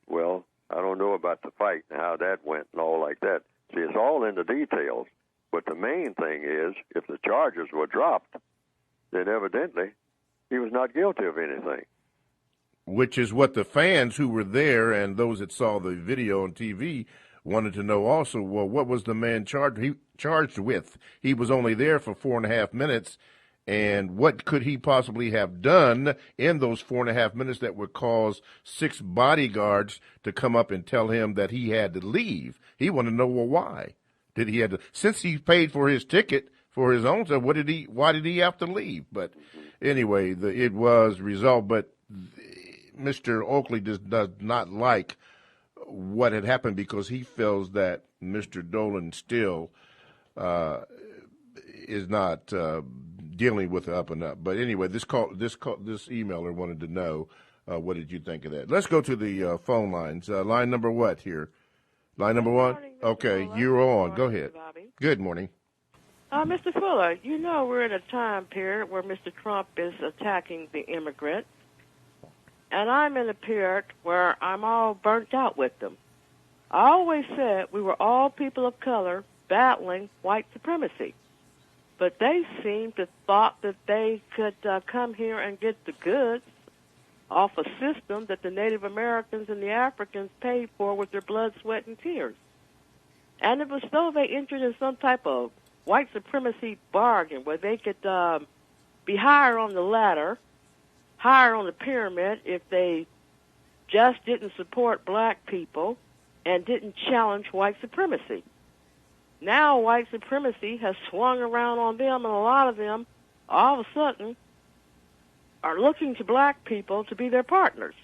Well, I don't know about the fight and how that went and all like that. See, it's all in the details. But the main thing is, if the charges were dropped, then evidently he was not guilty of anything. Which is what the fans who were there and those that saw the video on TV wanted to know also. Well, what was the man charged with? He was only there for 4.5 minutes. And what could he possibly have done in those 4.5 minutes that would cause 6 bodyguards to come up and tell him that he had to leave? He wanted to know, well, why did he have to? Since he paid for his ticket for his own stuff, why did he have to leave? But anyway, it was resolved. But Mr. Oakley does not like what had happened because he feels that Mr. Dolan still is not dealing with the up and up. But anyway, this emailer wanted to know, what did you think of that? Let's go to the phone lines. Line number what here? Line number 1? Okay, you're on. Go ahead. Bobby. Good morning. Mr. Fuller, we're in a time period where Mr. Trump is attacking the immigrants, and I'm in a period where I'm all burnt out with them. I always said we were all people of color battling white supremacy. but they seem to thought that they could come here and get the goods off a system that the Native Americans and the Africans paid for with their blood, sweat, and tears. And it was though they entered in some type of white supremacy bargain where they could be higher on the ladder, higher on the pyramid if they just didn't support black people and didn't challenge white supremacy. Now white supremacy has swung around on them, and a lot of them, all of a sudden, are looking to black people to be their partners.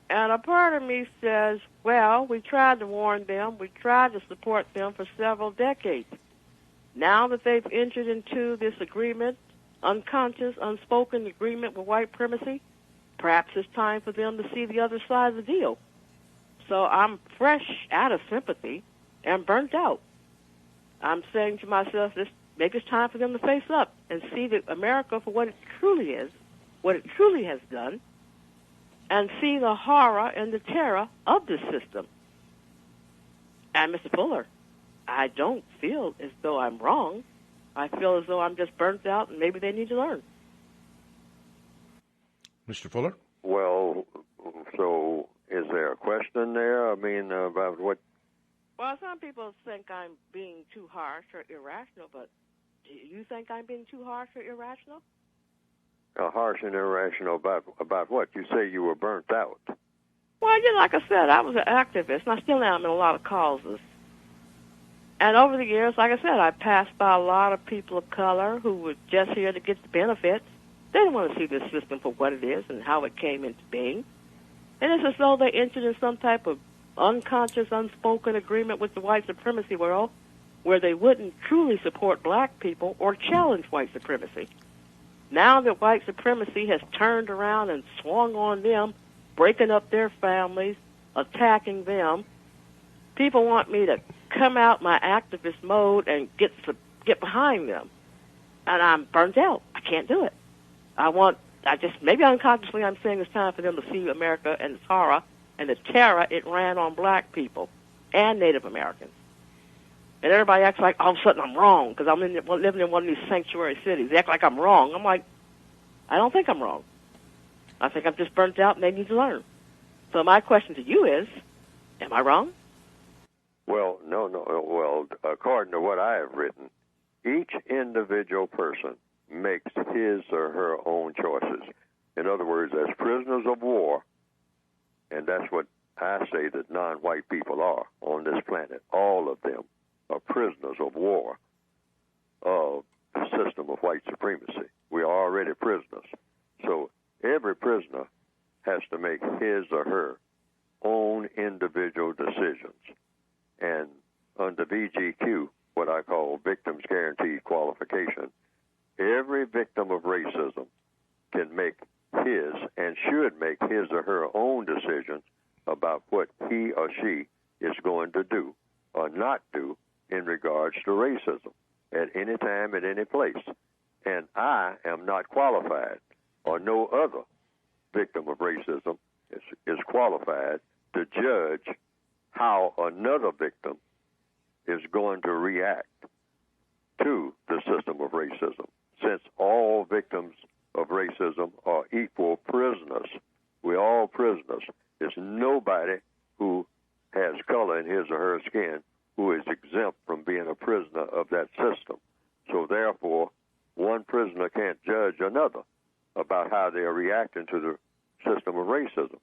And a part of me says, well, we tried to warn them, we tried to support them for several decades. Now that they've entered into this agreement, unconscious, unspoken agreement with white supremacy, perhaps it's time for them to see the other side of the deal. So I'm fresh out of sympathy and burnt out. I'm saying to myself, maybe it's time for them to face up and see that America for what it truly is, what it truly has done, and see the horror and the terror of this system. And Mr. Fuller, I don't feel as though I'm wrong. I feel as though I'm just burnt out and maybe they need to learn. Mr. Fuller? Well, so is there a question there? I mean, about what? Well, some people think I'm being too harsh or irrational, but do you think I'm being too harsh or irrational? Harsh and irrational about what? You say you were burnt out. Well, like I said, I was an activist, and I still am in a lot of causes. And over the years, like I said, I passed by a lot of people of color who were just here to get the benefits. They didn't want to see this system for what it is and how it came into being. And it's as though they entered in some type of unconscious, unspoken agreement with the white supremacy world where they wouldn't truly support black people or challenge white supremacy. Now that white supremacy has turned around and swung on them, breaking up their families, attacking them, people want me to come out my activist mode and get behind them. And I'm burnt out. I can't do it. Maybe unconsciously I'm saying it's time for them to see America and its horror and the terror it ran on black people and Native Americans. And everybody acts like all of a sudden I'm wrong because I'm living in one of these sanctuary cities. They act like I'm wrong. I'm like, I don't think I'm wrong. I think I'm just burnt out and they need to learn. So my question to you is, am I wrong? Well, no. Well, according to what I have written, each individual person makes his or her own choices. In other words, as prisoners of war, and that's what I say that non-white people are on this planet, all of them are prisoners of war of the system of white supremacy. We are already prisoners. So every prisoner has to make his or her own individual decisions. And under VGQ, what I call Victims Guaranteed Qualification, every victim of racism can make his and should make his or her own decisions about what he or she is going to do or not do in regards to racism at any time, at any place. And I am not qualified, or no other victim of racism is qualified to judge how another victim is going to react to the system of racism, since all victims of racism are equal prisoners. We're all prisoners. There's nobody who has color in his or her skin who is exempt from being a prisoner of that system. So therefore, one prisoner can't judge another about how they're reacting to the system of racism.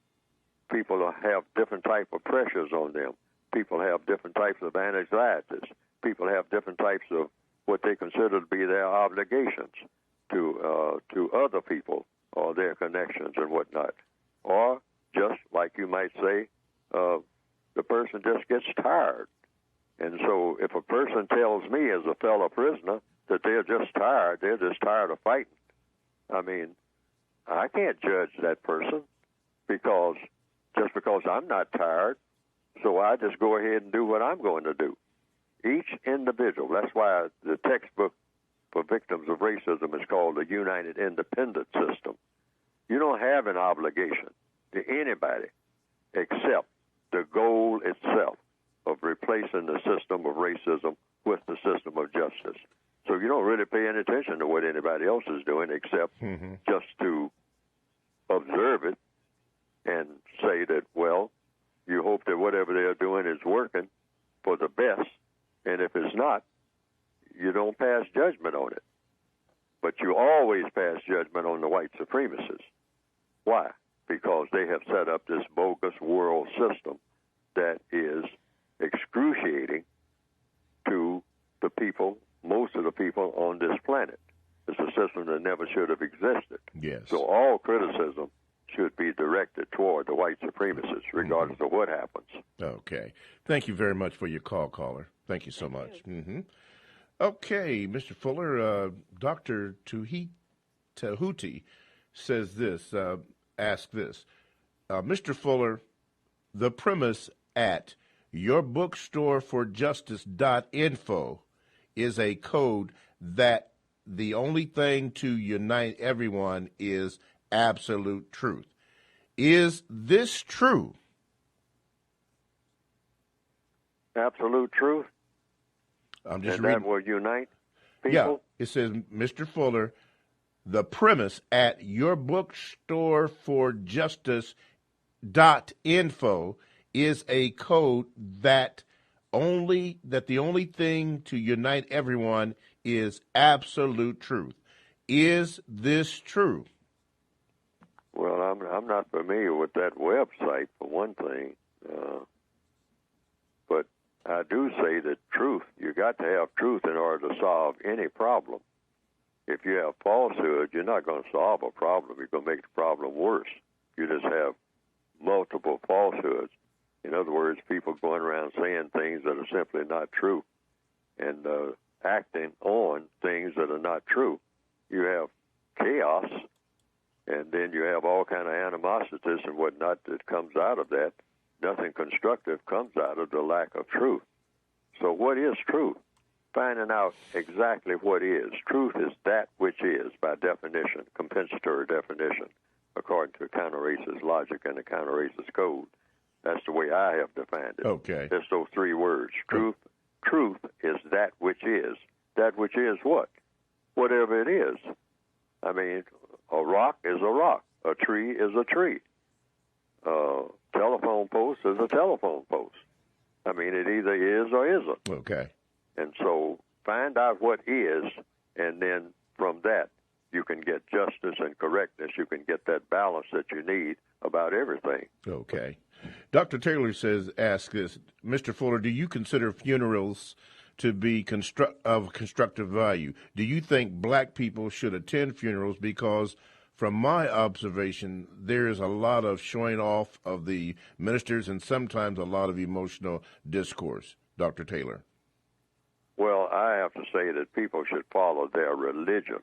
People have different types of pressures on them. People have different types of anxieties. People have different types of what they consider to be their obligations to other people or their connections and whatnot. Or just like you might say, the person just gets tired. And so if a person tells me as a fellow prisoner that they're just tired of fighting, I mean, I can't judge that person because I'm not tired, so I just go ahead and do what I'm going to do. Each individual, that's why the textbook for victims of racism is called the United Independent System. You don't have an obligation to anybody except the goal itself of replacing the system of racism with the system of justice. So you don't really pay any attention to what anybody else is doing except just to observe it and say that, well, you hope that whatever they're doing is working for the best, and if it's not, you don't pass judgment on it. But you always pass judgment on the white supremacists. Why? Because they have set up this bogus world system that is excruciating to the people, most of the people on this planet. It's a system that never should have existed. Yes. So all criticism should be directed toward the white supremacists, regardless of what happens. Okay. Thank you very much for your call, caller. Thank you so much. Okay, Mr. Fuller, Dr. Tahuti says this, ask this. Mr. Fuller, the premise at yourbookstoreforjustice.info is a code that the only thing to unite everyone is absolute truth. Is this true? Absolute truth? I'm just and reading. That will unite people? Yeah, it says, Mr. Fuller, the premise at yourbookstoreforjustice.info is a code that the only thing to unite everyone is absolute truth. Is this true? Well, I'm not familiar with that website, for one thing. But I do say that truth, you got to have truth in order to solve any problem. If you have falsehood, you're not going to solve a problem. You're going to make the problem worse. You just have multiple falsehoods. In other words, people going around saying things that are simply not true and acting on things that are not true. You have chaos, and then you have all kind of animosities and whatnot that comes out of that. Nothing constructive comes out of the lack of truth. So what is truth? Finding out exactly what is. Truth is that which is, by definition, compensatory definition, according to counter-racist logic and the counter-racist code. That's the way I have defined it. Okay. Just those three words. Truth is that which is. That which is what? Whatever it is. I mean, a rock is a rock. A tree is a tree. Telephone post is a telephone post. I mean, it either is or isn't. Okay. And so find out what is, and then from that, you can get justice and correctness. You can get that balance that you need about everything. Okay. Dr. Taylor ask this, Mr. Fuller, do you consider funerals to be of constructive value? Do you think black people should attend funerals? Because from my observation, there is a lot of showing off of the ministers and sometimes a lot of emotional discourse. Dr. Taylor. Well, I have to say that people should follow their religion.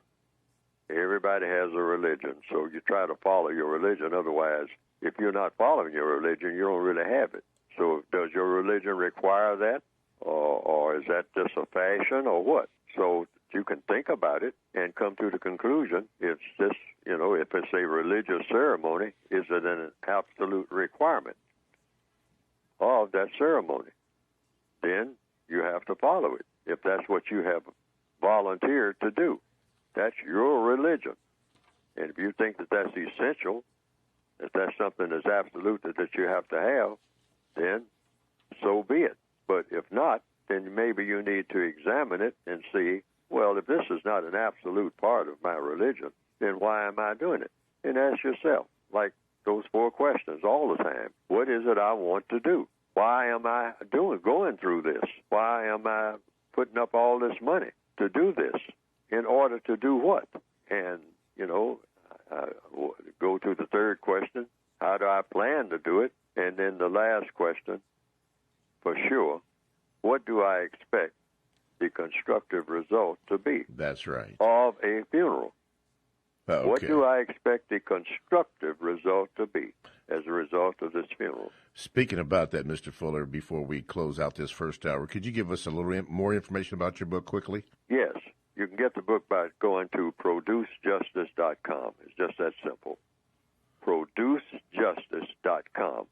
Everybody has a religion, so you try to follow your religion. Otherwise, if you're not following your religion, you don't really have it. So does your religion require that? Or is that just a fashion or what? So you can think about it and come to the conclusion, if it's a religious ceremony, is it an absolute requirement of that ceremony? Then you have to follow it, if that's what you have volunteered to do. That's your religion. And if you think that that's essential, if that's something that's absolute that you have to have, then so be it. But if not, then maybe you need to examine it and see, well, if this is not an absolute part of my religion, then why am I doing it? And ask yourself, like those 4 questions all the time. What is it I want to do? Why am I going through this? Why am I putting up all this money to do this? In order to do what? And, go to the 3rd question, how do I plan to do it? And then the last question, for sure, what do I expect the constructive result to be? That's right. Of a funeral. Okay. What do I expect the constructive result to be as a result of this funeral? Speaking about that, Mr. Fuller, before we close out this first hour, could you give us a little more information about your book quickly? Yes. You can get the book by going to producejustice.com. It's just that simple. Producejustice.com.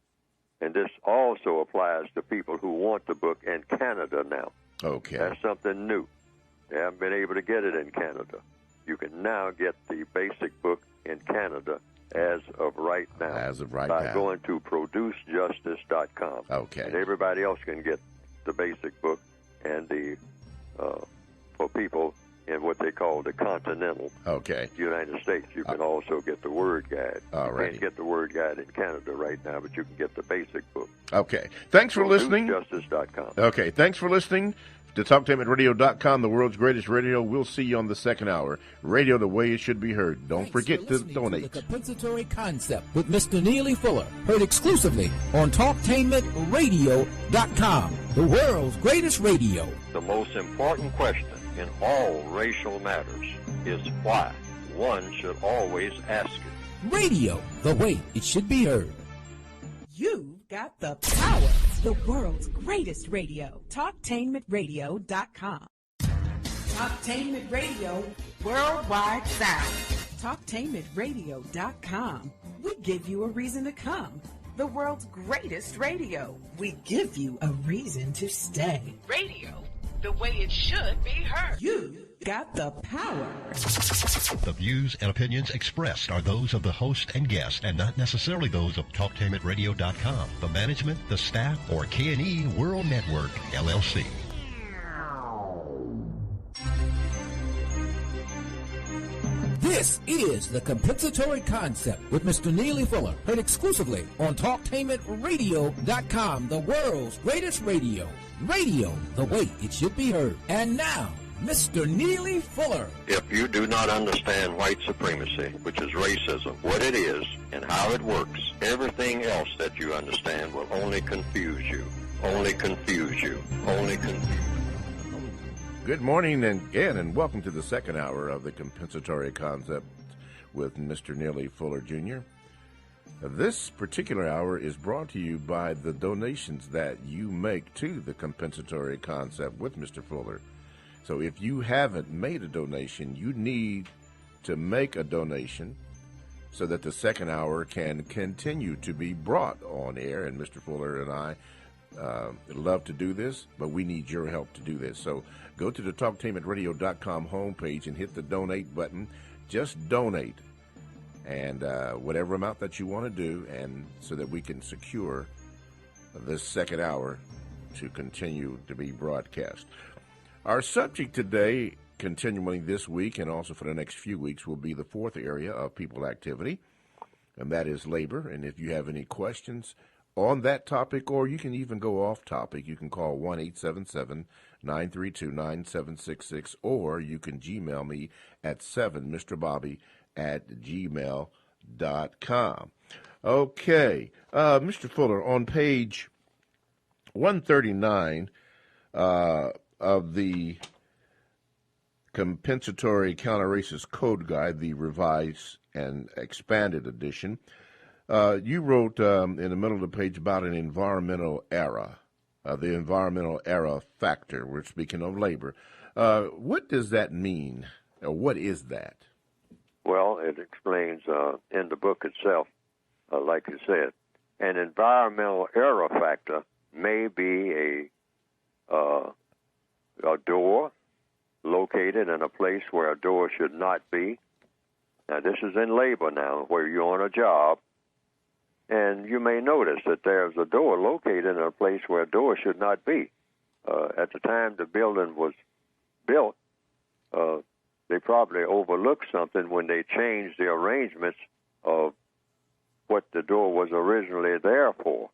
And this also applies to people who want the book in Canada now. Okay. That's something new. They haven't been able to get it in Canada. You can now get the basic book in Canada as of right now. As of right by now. going to producejustice.com. Okay. And everybody else can get the basic book and the for people in what they call the continental United States. You can also get the Word Guide. You can't get the Word Guide in Canada right now, but you can get the basic book. Okay. Thanks for listening. Justice.com. Okay. Thanks for listening to TalkTameAtRadio.com, the world's greatest radio. We'll see you on the second hour. Radio the way it should be heard. Don't forget to donate. The compensatory concept with Mr. Neely Fuller, heard exclusively on TalkTameAtRadio.com, the world's greatest radio. The most important question in all racial matters is why. One should always ask it. Radio, the way it should be heard. You've got the power. The world's greatest radio. TalkTainmentRadio.com. Talktainment Radio, worldwide sound. TalkTainmentRadio.com. We give you a reason to come. The world's greatest radio. We give you a reason to stay. Radio, the way it should be heard. You got the power. The views and opinions expressed are those of the host and guest and not necessarily those of TalkTainmentRadio.com, the management, the staff, or K&E World Network, LLC. This is the compensatory concept with Mr. Neely Fuller, heard exclusively on TalkTainmentRadio.com, the world's greatest radio. Radio, the way it should be heard. And now, Mr. Neely Fuller. If you do not understand white supremacy, which is racism, what it is and how it works, everything else that you understand will only confuse you. Only confuse you. Only confuse you. Good morning again, and welcome to the second hour of the compensatory concept with Mr. Neely Fuller, Jr. This particular hour is brought to you by the donations that you make to the compensatory concept with Mr. Fuller. So if you haven't made a donation, you need to make a donation so that the second hour can continue to be brought on air. And Mr. Fuller and I love to do this, but we need your help to do this. So go to the TalkTainmentRadio.com homepage and hit the donate button. Just donate, and whatever amount that you want to do, and so that we can secure this second hour to continue to be broadcast. Our subject today, continuing this week and also for the next few weeks, will be the fourth area of people activity, and that is labor. And if you have any questions on that topic, or you can even go off topic, you can call 1-877-932-9766, or you can Gmail me at 7mrbobby@gmail.com. Okay, Mr. Fuller, on page 139 of the Compensatory Counter-Racist Code Guide, the revised and expanded edition, you wrote in the middle of the page about an environmental error, the environmental error factor. We're speaking of labor. What does that mean, or what is that? Well, it explains in the book itself, like you said, an environmental error factor may be a door located in a place where a door should not be. Now, this is in labor now, where you're on a job, and you may notice that there's a door located in a place where a door should not be. At the time the building was built, they probably overlooked something when they changed the arrangements of what the door was originally there for.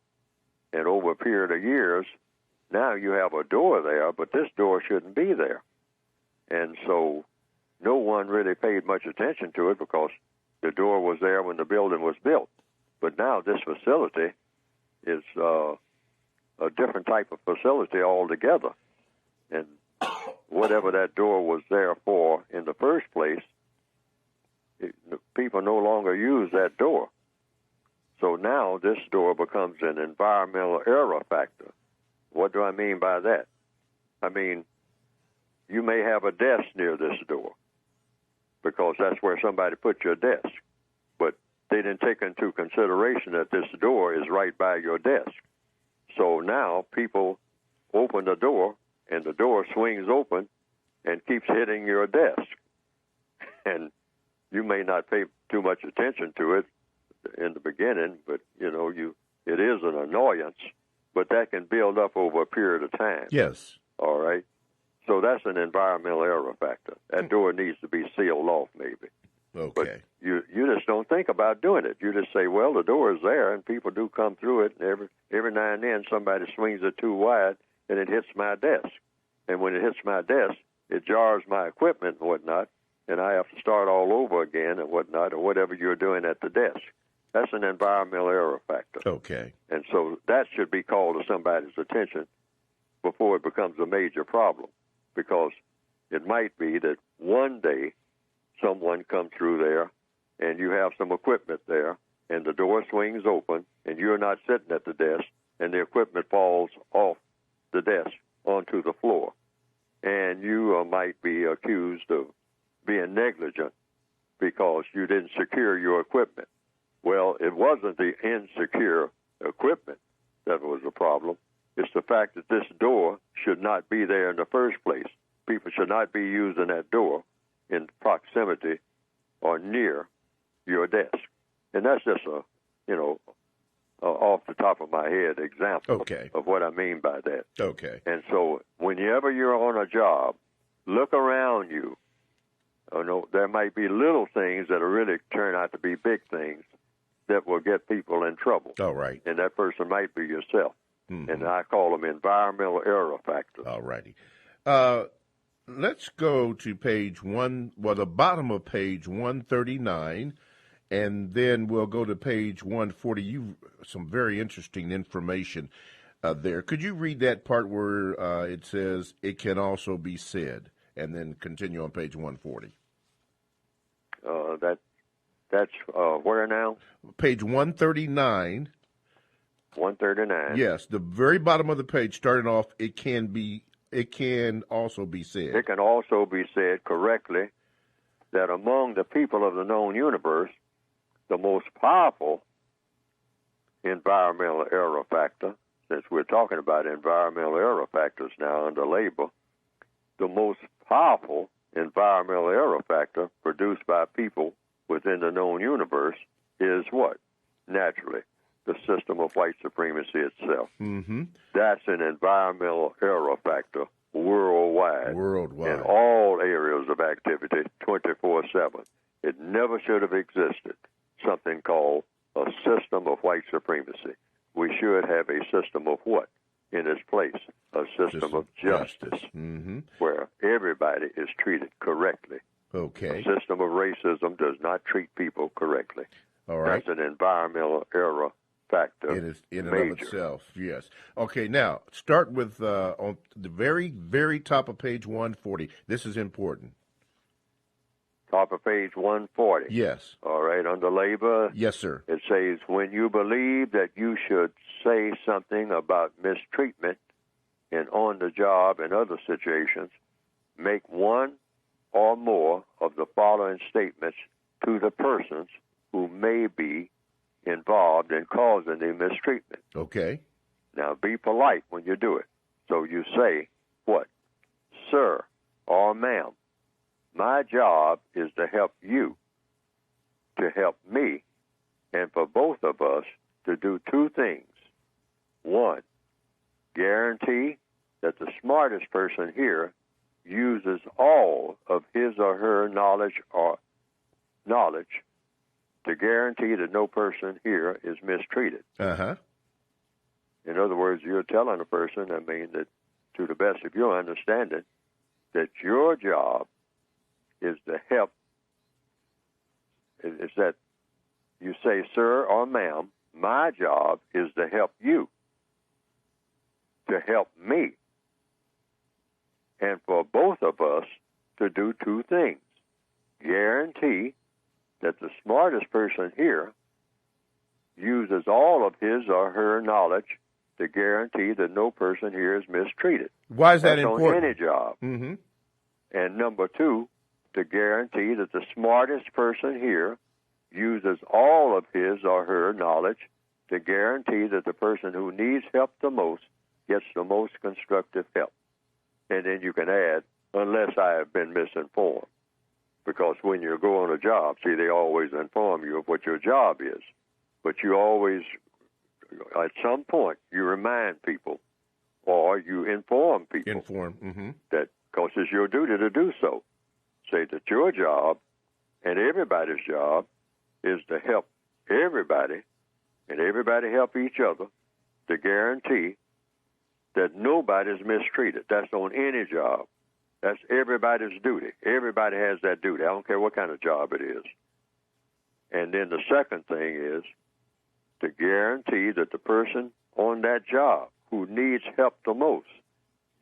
And over a period of years, now you have a door there, but this door shouldn't be there. And so no one really paid much attention to it because the door was there when the building was built. But now this facility is a different type of facility altogether. And whatever that door was there for in the first place, people no longer use that door. So now this door becomes an environmental error factor. What do I mean by that? I mean, you may have a desk near this door because that's where somebody put your desk. But they didn't take into consideration that this door is right by your desk. So now people open the door, and the door swings open, and keeps hitting your desk. And you may not pay too much attention to it in the beginning, but, it is an annoyance, but that can build up over a period of time. Yes. All right? So that's an environmental error factor. That door needs to be sealed off, maybe. Okay. But you just don't think about doing it. You just say, well, the door is there, and people do come through it, and every now and then somebody swings it too wide, and it hits my desk. And when it hits my desk, it jars my equipment and whatnot, and I have to start all over again and whatnot, or whatever you're doing at the desk. That's an environmental error factor. Okay. And so that should be called to somebody's attention before it becomes a major problem, because it might be that one day someone comes through there and you have some equipment there and the door swings open and you're not sitting at the desk and the equipment falls off the desk onto the floor. And you might be accused of being negligent because you didn't secure your equipment. Well, it wasn't the insecure equipment that was the problem. It's the fact that this door should not be there in the first place. People should not be using that door in proximity or near your desk. And that's just a, off the top of my head example of what I mean by that. Okay. And so whenever you're on a job, look around you. There might be little things that will really turn out to be big things that will get people in trouble. All right. And that person might be yourself. Mm-hmm. And I call them environmental error factors. All righty. Let's go to the bottom of page 139, and then we'll go to page 140. Some very interesting information there. Could you read that part where it says, it can also be said, and then continue on page 140? That's where now? Page 139. 139. Yes, the very bottom of the page, starting off, it can also be said. It can also be said correctly that among the people of the known universe, the most powerful environmental error factor, since we're talking about environmental error factors now under labor, the most powerful environmental error factor produced by people within the known universe is what? Naturally, the system of white supremacy itself. Mm-hmm. That's an environmental error factor worldwide. In all areas of activity, 24/7. It never should have existed, something called a system of white supremacy. We should have a system of what in its place? A system of justice, where everybody is treated correctly. Okay. A system of racism does not treat people correctly. All right. That's an environmental error factor. In and of itself, yes. Okay, now, start with on the very, very top of page 140. This is important. Top of page 140. Yes. All right, under labor. Yes, sir. It says, when you believe that you should say something about mistreatment and on the job and other situations, make one or more of the following statements to the persons who may be involved in causing the mistreatment. Okay. Now, be polite when you do it. So you say, what? Sir or ma'am, my job is to help you, to help me, and for both of us to do two things. One, guarantee that the smartest person here uses all of his or her knowledge to guarantee that no person here is mistreated. Uh-huh. In other words, you're telling a person, that to the best of your understanding, that your job is to help, is that you say, sir or ma'am, my job is to help you, to help me, and for both of us to do two things. Guarantee that the smartest person here uses all of his or her knowledge to guarantee that no person here is mistreated. Why is that That's important? On any job. Mm-hmm. And number two, to guarantee that the smartest person here uses all of his or her knowledge to guarantee that the person who needs help the most gets the most constructive help. And then you can add, unless I have been misinformed. Because when you go on a job, see, they always inform you of what your job is. But you always, at some point, you remind people or you inform people that, because it's your duty to do so. Say that your job and everybody's job is to help everybody and everybody help each other to guarantee that nobody's mistreated. That's on any job. That's everybody's duty. Everybody has that duty. I don't care what kind of job it is. And then the second thing is to guarantee that the person on that job who needs help the most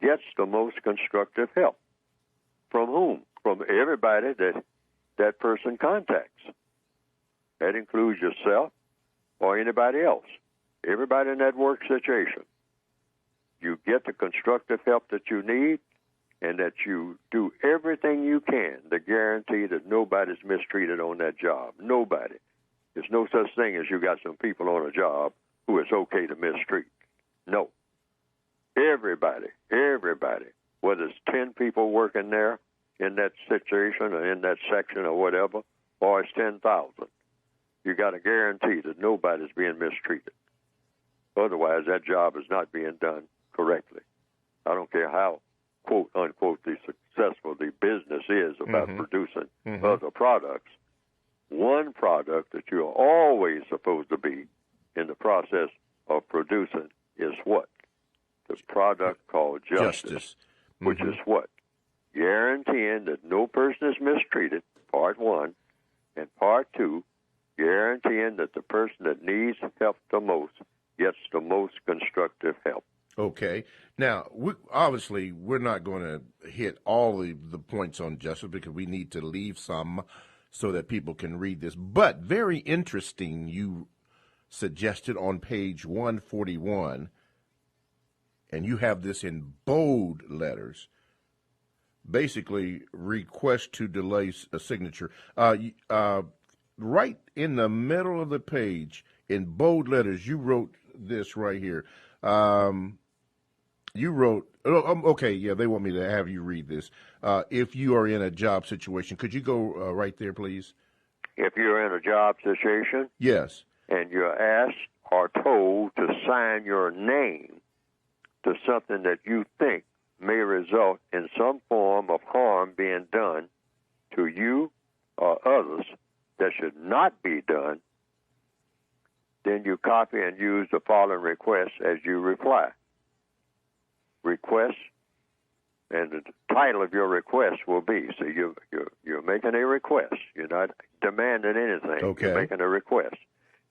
gets the most constructive help. From whom? From everybody that person contacts. That includes yourself or anybody else. Everybody in that work situation. You get the constructive help that you need, and that you do everything you can to guarantee that nobody's mistreated on that job. Nobody. There's no such thing as you got some people on a job who it's okay to mistreat. No. Everybody, whether it's 10 people working there in that situation or in that section or whatever, or it's 10,000, you got to guarantee that nobody's being mistreated. Otherwise, that job is not being done correctly. I don't care how, quote, unquote, the successful the business is about producing other products. One product that you're always supposed to be in the process of producing is what? The product called justice. Which is what? Guaranteeing that no person is mistreated, part one, and part two, guaranteeing that the person that needs help the most gets the most constructive help. Okay. Now, obviously, we're not going to hit all the points on justice because we need to leave some so that people can read this. But very interesting, you suggested on page 141, and you have this in bold letters, basically request to delay a signature. Right in the middle of the page, in bold letters, you wrote this right here. You wrote, okay, yeah, they want me to have you read this. If you are in a job situation, could you go right there, please? If you're in a job situation? Yes. And you're asked or told to sign your name to something that you think may result in some form of harm being done to you or others that should not be done, then you copy and use the following request as you reply. Request, and the title of your request will be, so you're making a request. You're not demanding anything. Okay. You're making a request,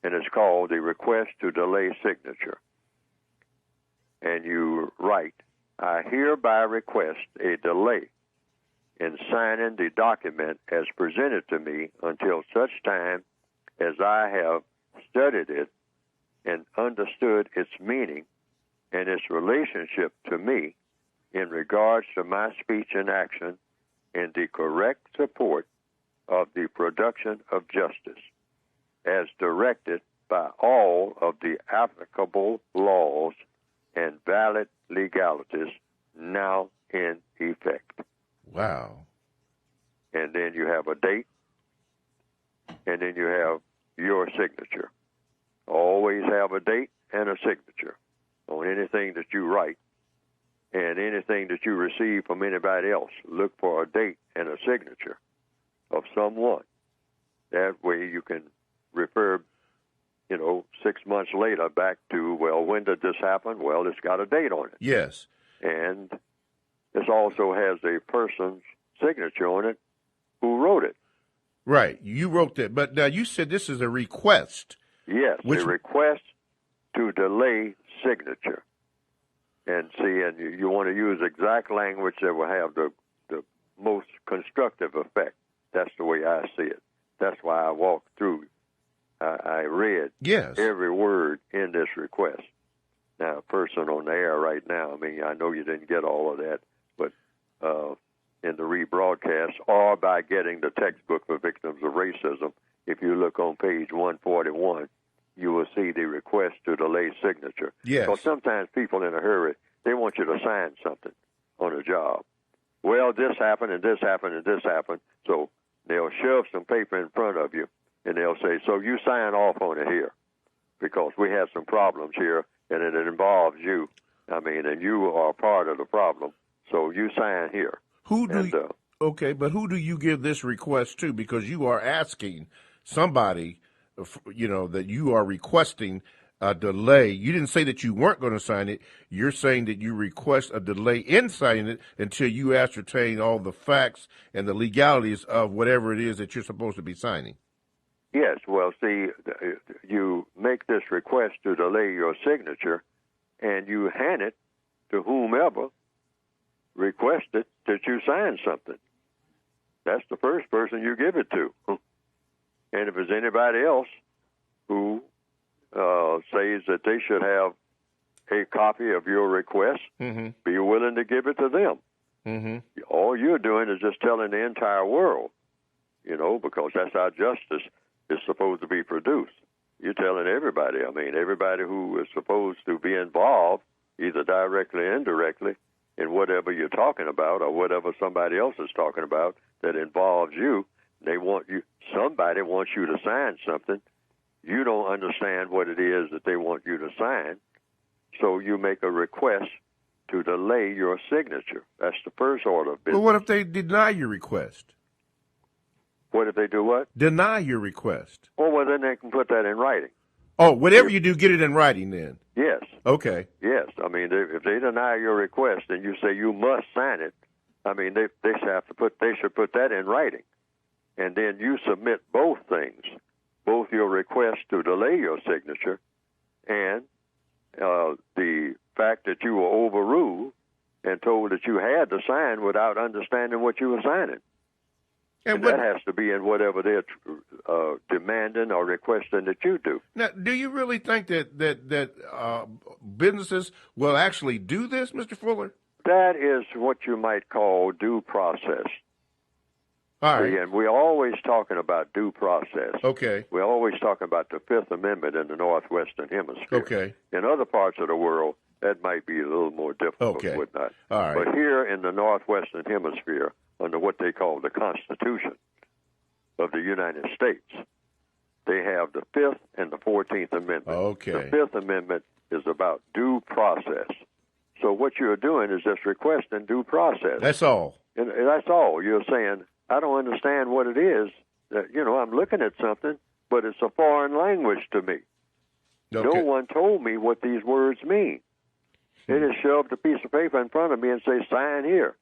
and it's called the request to delay signature. And you write, I hereby request a delay in signing the document as presented to me until such time as I have studied it and understood its meaning and its relationship to me in regards to my speech and action in the correct support of the production of justice as directed by all of the applicable laws and valid legalities now in effect. Wow. And then you have a date, and then you have your signature. Always have a date and a signature on anything that you write, and anything that you receive from anybody else. Look for a date and a signature of someone. That way you can refer, 6 months later back to, well, when did this happen? Well, it's got a date on it. Yes. And this also has a person's signature on it who wrote it. Right. You wrote that. But now you said this is a request. Yes, a request to delay signature. And see, and you want to use exact language that will have the most constructive effect. That's the way I see it. That's why I walked through. I read every word in this request. Now, a person on the air right now, I know you didn't get all of that, but in the rebroadcast or by getting the textbook for victims of racism, if you look on page 141, you will see the request to delay signature. Yes. Because sometimes people in a hurry, they want you to sign something on a job. well, this happened and this happened and this happened. So they'll shove some paper in front of you, and they'll say, so you sign off on it here because we have some problems here, and it involves you. I mean, and you are part of the problem, so you sign here. Okay, but who do you give this request to? Because you are asking somebody, that you are requesting a delay. You didn't say that you weren't going to sign it. You're saying that you request a delay in signing it until you ascertain all the facts and the legalities of whatever it is that you're supposed to be signing. Yes, well, see, you make this request to delay your signature, and you hand it to whomever requested that you sign something. That's the first person you give it to. And if there's anybody else who says that they should have a copy of your request, be willing to give it to them. All you're doing is just telling the entire world, because that's how justice is supposed to be produced. You're telling everybody. I mean, everybody who is supposed to be involved, either directly or indirectly, in whatever you're talking about or whatever somebody else is talking about that involves you. Somebody wants you to sign something. You don't understand what it is that they want you to sign, so you make a request to delay your signature. That's the first order of business. But what if they deny your request? What if they do what? Deny your request. Oh, well, then they can put that in writing. Oh, whatever you do, get it in writing then. Yes. Okay. Yes. I mean, if they deny your request and you say you must sign it, I mean, they should put that in writing. And then you submit both things, both your request to delay your signature and the fact that you were overruled and told that you had to sign without understanding what you were signing. And that has to be in whatever they're demanding or requesting that you do. Now, do you really think that businesses will actually do this, Mr. Fuller? That is what you might call due process. All right. And we're always talking about due process. Okay. We're always talking about the Fifth Amendment in the Northwestern Hemisphere. Okay. In other parts of the world, that might be a little more difficult, would not. All right. But here in the Northwestern Hemisphere, under what they call the Constitution of the United States, they have the Fifth and the 14th Amendment. Okay. The Fifth Amendment is about due process. So what you're doing is just requesting due process. That's all. And that's all. You're saying, I don't understand what it is. I'm looking at something, but it's a foreign language to me. Okay. No one told me what these words mean. They just shoved a piece of paper in front of me and say, sign here.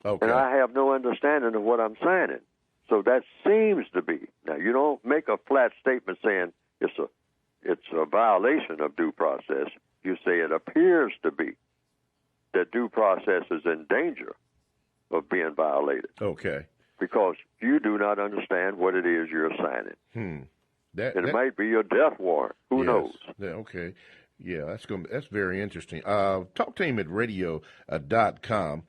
Okay. And I have no understanding of what I'm signing. So that seems to be. Now, you don't make a flat statement saying it's a violation of due process. You say it appears to be that due process is in danger of being violated. Okay. Because you do not understand what it is you're signing. It might be your death warrant. Who knows? Yeah, okay. Yeah, that's very interesting. TalkTainmentRadio.com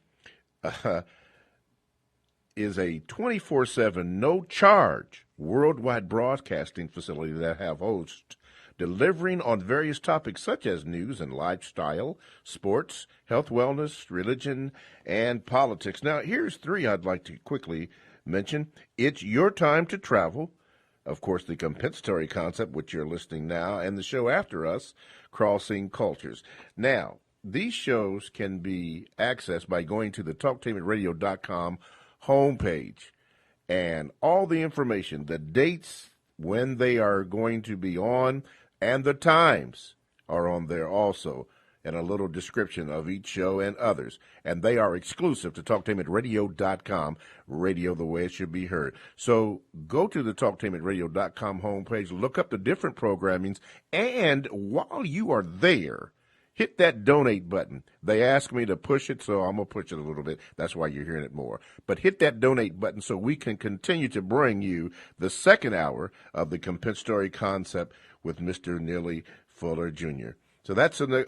is a 24/7 no-charge worldwide broadcasting facility that have hosts delivering on various topics such as news and lifestyle, sports, health, wellness, religion, and politics. Now, here's three I'd like to quickly mention. It's Your Time to Travel. Of course, the compensatory concept, which you're listening now, and the show after us, Crossing Cultures. Now, these shows can be accessed by going to the TalkTainmentRadio.com homepage. And all the information, the dates, when they are going to be on, and the times are on there also, and a little description of each show and others. And they are exclusive to TalkTainmentRadio.com, radio the way it should be heard. So go to the TalkTainmentRadio.com homepage, look up the different programmings, and while you are there, hit that donate button. They asked me to push it, so I'm going to push it a little bit. That's why you're hearing it more. But hit that donate button so we can continue to bring you the second hour of the compensatory concept with Mr. Neely Fuller Jr. So that's an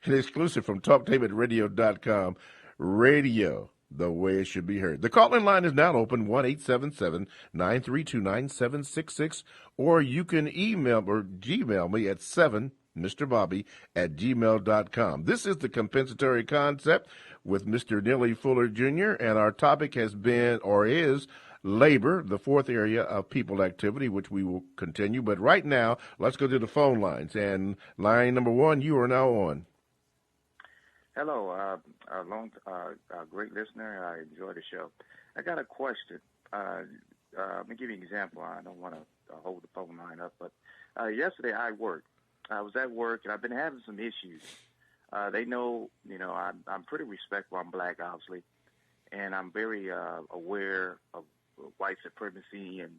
exclusive from TalkTainmentRadio.com, radio the way it should be heard. The call-in line is now open, 1-877-932-9766, or you can email or Gmail me at 7 mrbobby@gmail.com. This is the compensatory concept with Mr. Neely Fuller Jr., and our topic has been, or is, labor, the fourth area of people activity, which we will continue. But right now, let's go to the phone lines. And line number one, you are now on. Hello, great listener. I enjoy the show. I got a question. I'm going to give you an example. I don't want to hold the phone line up, but yesterday I worked. I was at work, and I've been having some issues. They know, I'm pretty respectful. I'm black, obviously, and I'm very aware of white supremacy and,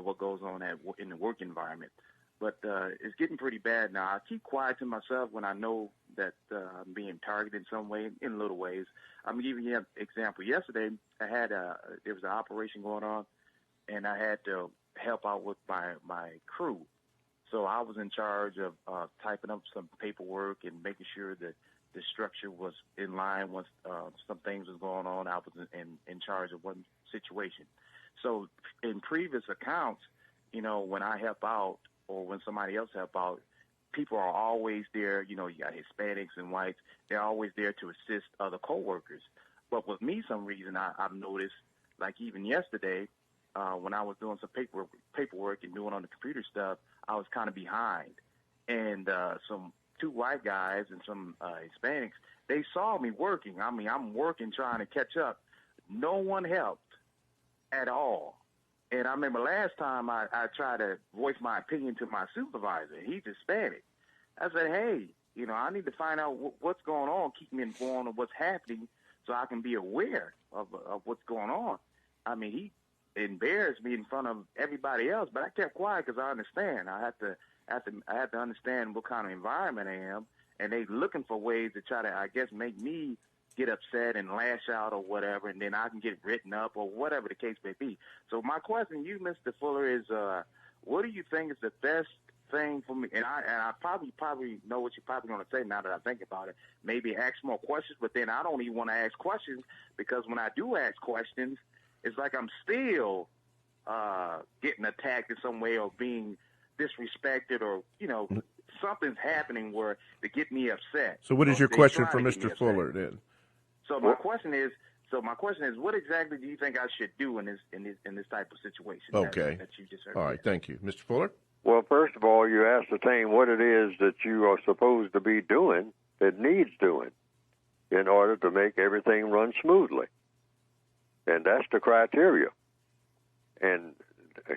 what goes on in the work environment. But it's getting pretty bad now. I keep quiet to myself when I know that I'm being targeted in some way, in little ways. I'm giving you an example. Yesterday, I had there was an operation going on, and I had to help out with my crew. So I was in charge of typing up some paperwork and making sure that the structure was in line once some things was going on. I was in charge of one situation. So in previous accounts, when I help out or when somebody else help out, people are always there. You got Hispanics and whites. They're always there to assist other coworkers. But with me, some reason I've noticed, like even yesterday, when I was doing some paperwork and doing on the computer stuff, I was kind of behind. And some two white guys and some Hispanics, they saw me working. I mean, I'm working trying to catch up. No one helped at all. And I remember last time I tried to voice my opinion to my supervisor. He's Hispanic. I said, hey, I need to find out what's going on, keep me informed of what's happening so I can be aware of what's going on. I mean, he embarrassed me in front of everybody else, but I kept quiet because I understand. I have to understand what kind of environment I am, and they looking for ways to try to, I guess, make me get upset and lash out or whatever, and then I can get written up or whatever the case may be. So my question to you, Mr. Fuller, is what do you think is the best thing for me? And I probably know what you're probably going to say now that I think about it. Maybe ask more questions, but then I don't even want to ask questions because when I do ask questions, it's like I'm still getting attacked in some way or being disrespected or, something's happening where to get me upset. So what is your question for Mr. Fuller then? So my question is, what exactly do you think I should do in this type of situation? Okay. That you just heard? All right. Thank you, Mr. Fuller. Well, first of all, you ascertain what it is that you are supposed to be doing that needs doing in order to make everything run smoothly, and that's the criteria. And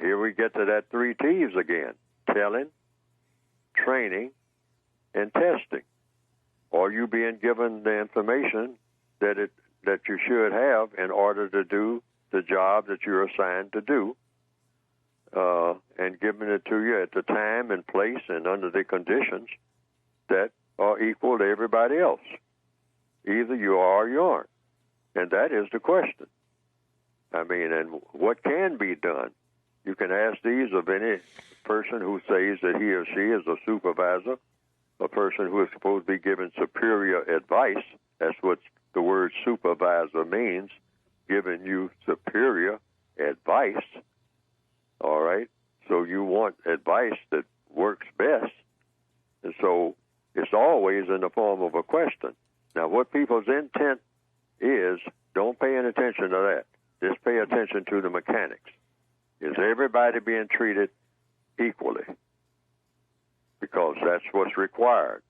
here we get to that 3 T's again: telling, training, and testing. Are you being given the information that you should have in order to do the job that you're assigned to do, and giving it to you at the time and place and under the conditions that are equal to everybody else? Either you are or you aren't. And that is the question. I mean, and what can be done? You can ask these of any person who says that he or she is a supervisor, a person who is supposed to be giving superior advice. That's what the word supervisor means, giving you superior advice. All right? So you want advice that works best. And so it's always in the form of a question. Now, what people's intent is, don't pay any attention to that. Just pay attention to the mechanics. Is everybody being treated equally? Because that's what's required.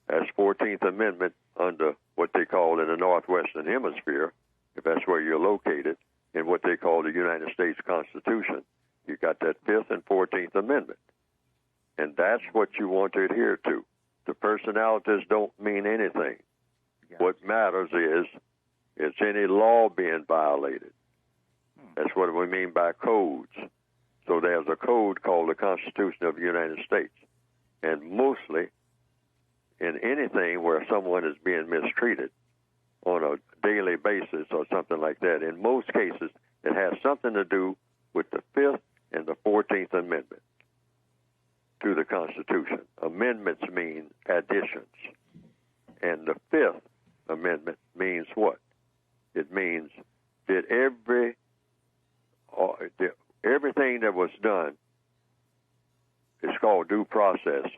That's 14th Amendment under what they call in the Northwestern Hemisphere, if that's where you're located, in what they call the United States Constitution. You got that 5th and 14th Amendment. And that's what you want to adhere to. The personalities don't mean anything. What matters is any law being violated. That's what we mean by codes. So there's a code called the Constitution of the United States. And mostly in anything where someone is being mistreated on a daily basis or something like that, in most cases, it has something to do with the 5th and the 14th Amendment to the Constitution. Amendments mean additions. And the 5th Amendment means what? It means that everything that was done is called due process.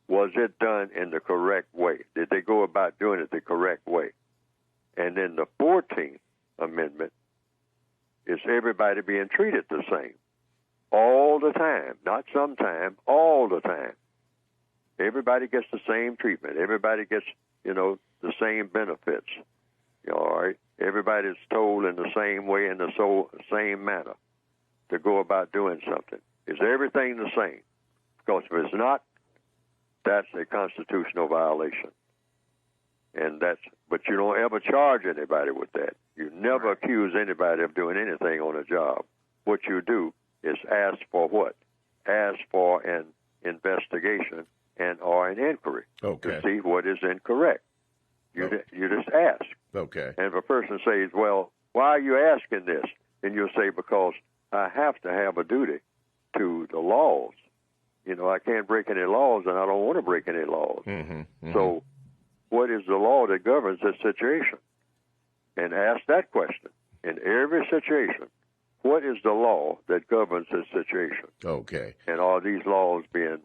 was it done in the correct way? Did they go about doing it the correct way? And then the 14th Amendment is everybody being treated the same all the time, not sometime, all the time. Everybody gets the same treatment. Everybody gets, the same benefits. All right? Everybody's told in the same way, in the same manner to go about doing something. Is everything the same? Because if it's not, that's a constitutional violation. But you don't ever charge anybody with that. You never accuse anybody of doing anything on a job. What you do is ask for what? Ask for an investigation or an inquiry to see what is incorrect. You just ask. Okay. And if a person says, well, why are you asking this? Then you'll say, because I have to have a duty to the laws. I can't break any laws, and I don't want to break any laws. So what is the law that governs this situation? And ask that question in every situation. What is the law that governs this situation? Okay. And are these laws being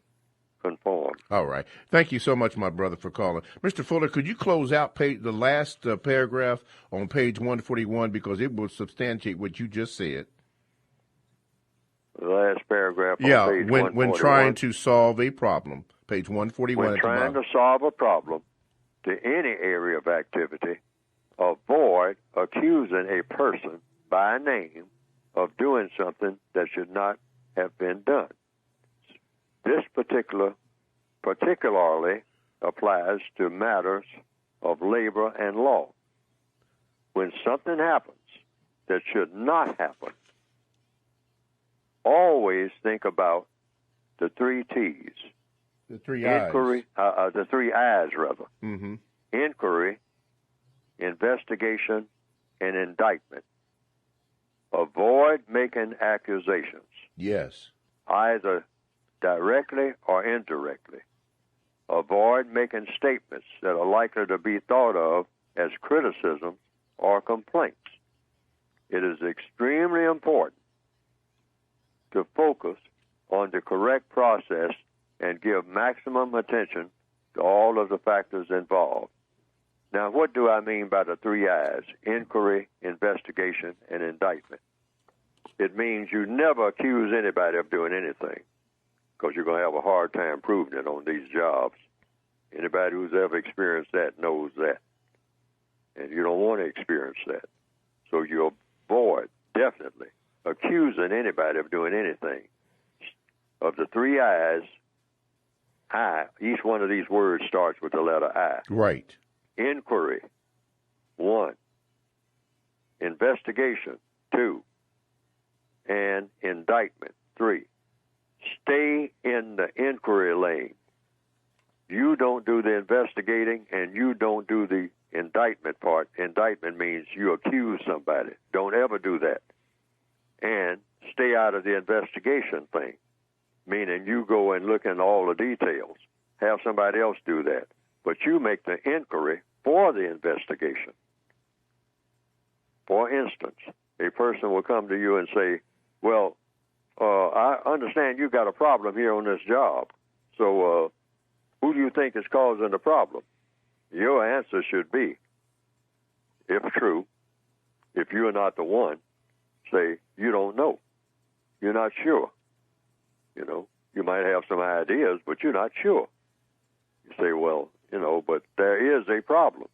conformed? All right. Thank you so much, my brother, for calling. Mr. Fuller, could you close out the last paragraph on page 141, because it will substantiate what you just said? The last paragraph on page 141. When trying to solve a problem, page 141. When trying to solve a problem to any area of activity, avoid accusing a person by name of doing something that should not have been done. This particularly applies to matters of labor and law. When something happens that should not happen, always think about the 3 T's. The 3 Inquiry, the 3 I's, rather. Mm-hmm. Inquiry, investigation, and indictment. Avoid making accusations. Yes. Either directly or indirectly. Avoid making statements that are likely to be thought of as criticisms or complaints. It is extremely important to focus on the correct process and give maximum attention to all of the factors involved. Now, what do I mean by the 3 I's? Inquiry, investigation, and indictment. It means you never accuse anybody of doing anything, because you're going to have a hard time proving it on these jobs. Anybody who's ever experienced that knows that. And you don't want to experience that. So you avoid, definitely, accusing anybody of doing anything. Of the 3 I's, each one of these words starts with the letter I. Right. Inquiry, 1. Investigation, 2. And indictment, 3. Stay in the inquiry lane. You don't do the investigating, and you don't do the indictment part. Indictment means you accuse somebody. Don't ever do that. And stay out of the investigation thing, meaning you go and look in all the details. Have somebody else do that. But you make the inquiry for the investigation. For instance, a person will come to you and say, well, I understand you got a problem here on this job. So who do you think is causing the problem? Your answer should be, if true, if you are not the one, say, you don't know. You're not sure. You might have some ideas, but you're not sure. You say, well, but there is a problem.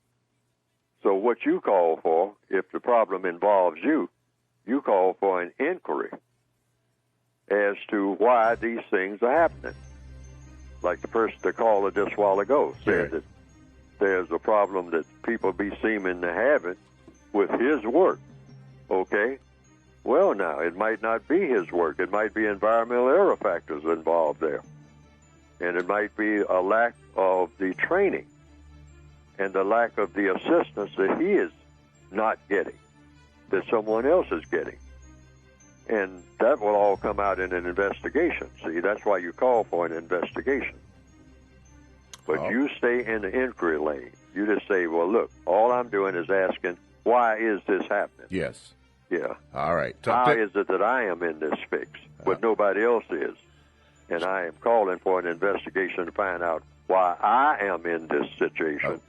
So what you call for, if the problem involves you call for an inquiry as to why these things are happening. Like the caller just a while ago said that there's a problem that people be seeming to having with his work. Okay? Well, now, it might not be his work. It might be environmental error factors involved there. And it might be a lack of the training and the lack of the assistance that he is not getting, that someone else is getting. And that will all come out in an investigation. See, that's why you call for an investigation. But you stay in the inquiry lane. You just say, well, look, all I'm doing is asking, why is this happening? Yes. Yeah. All right. How is it that I am in this fix, but nobody else is? And I am calling for an investigation to find out why I am in this situation.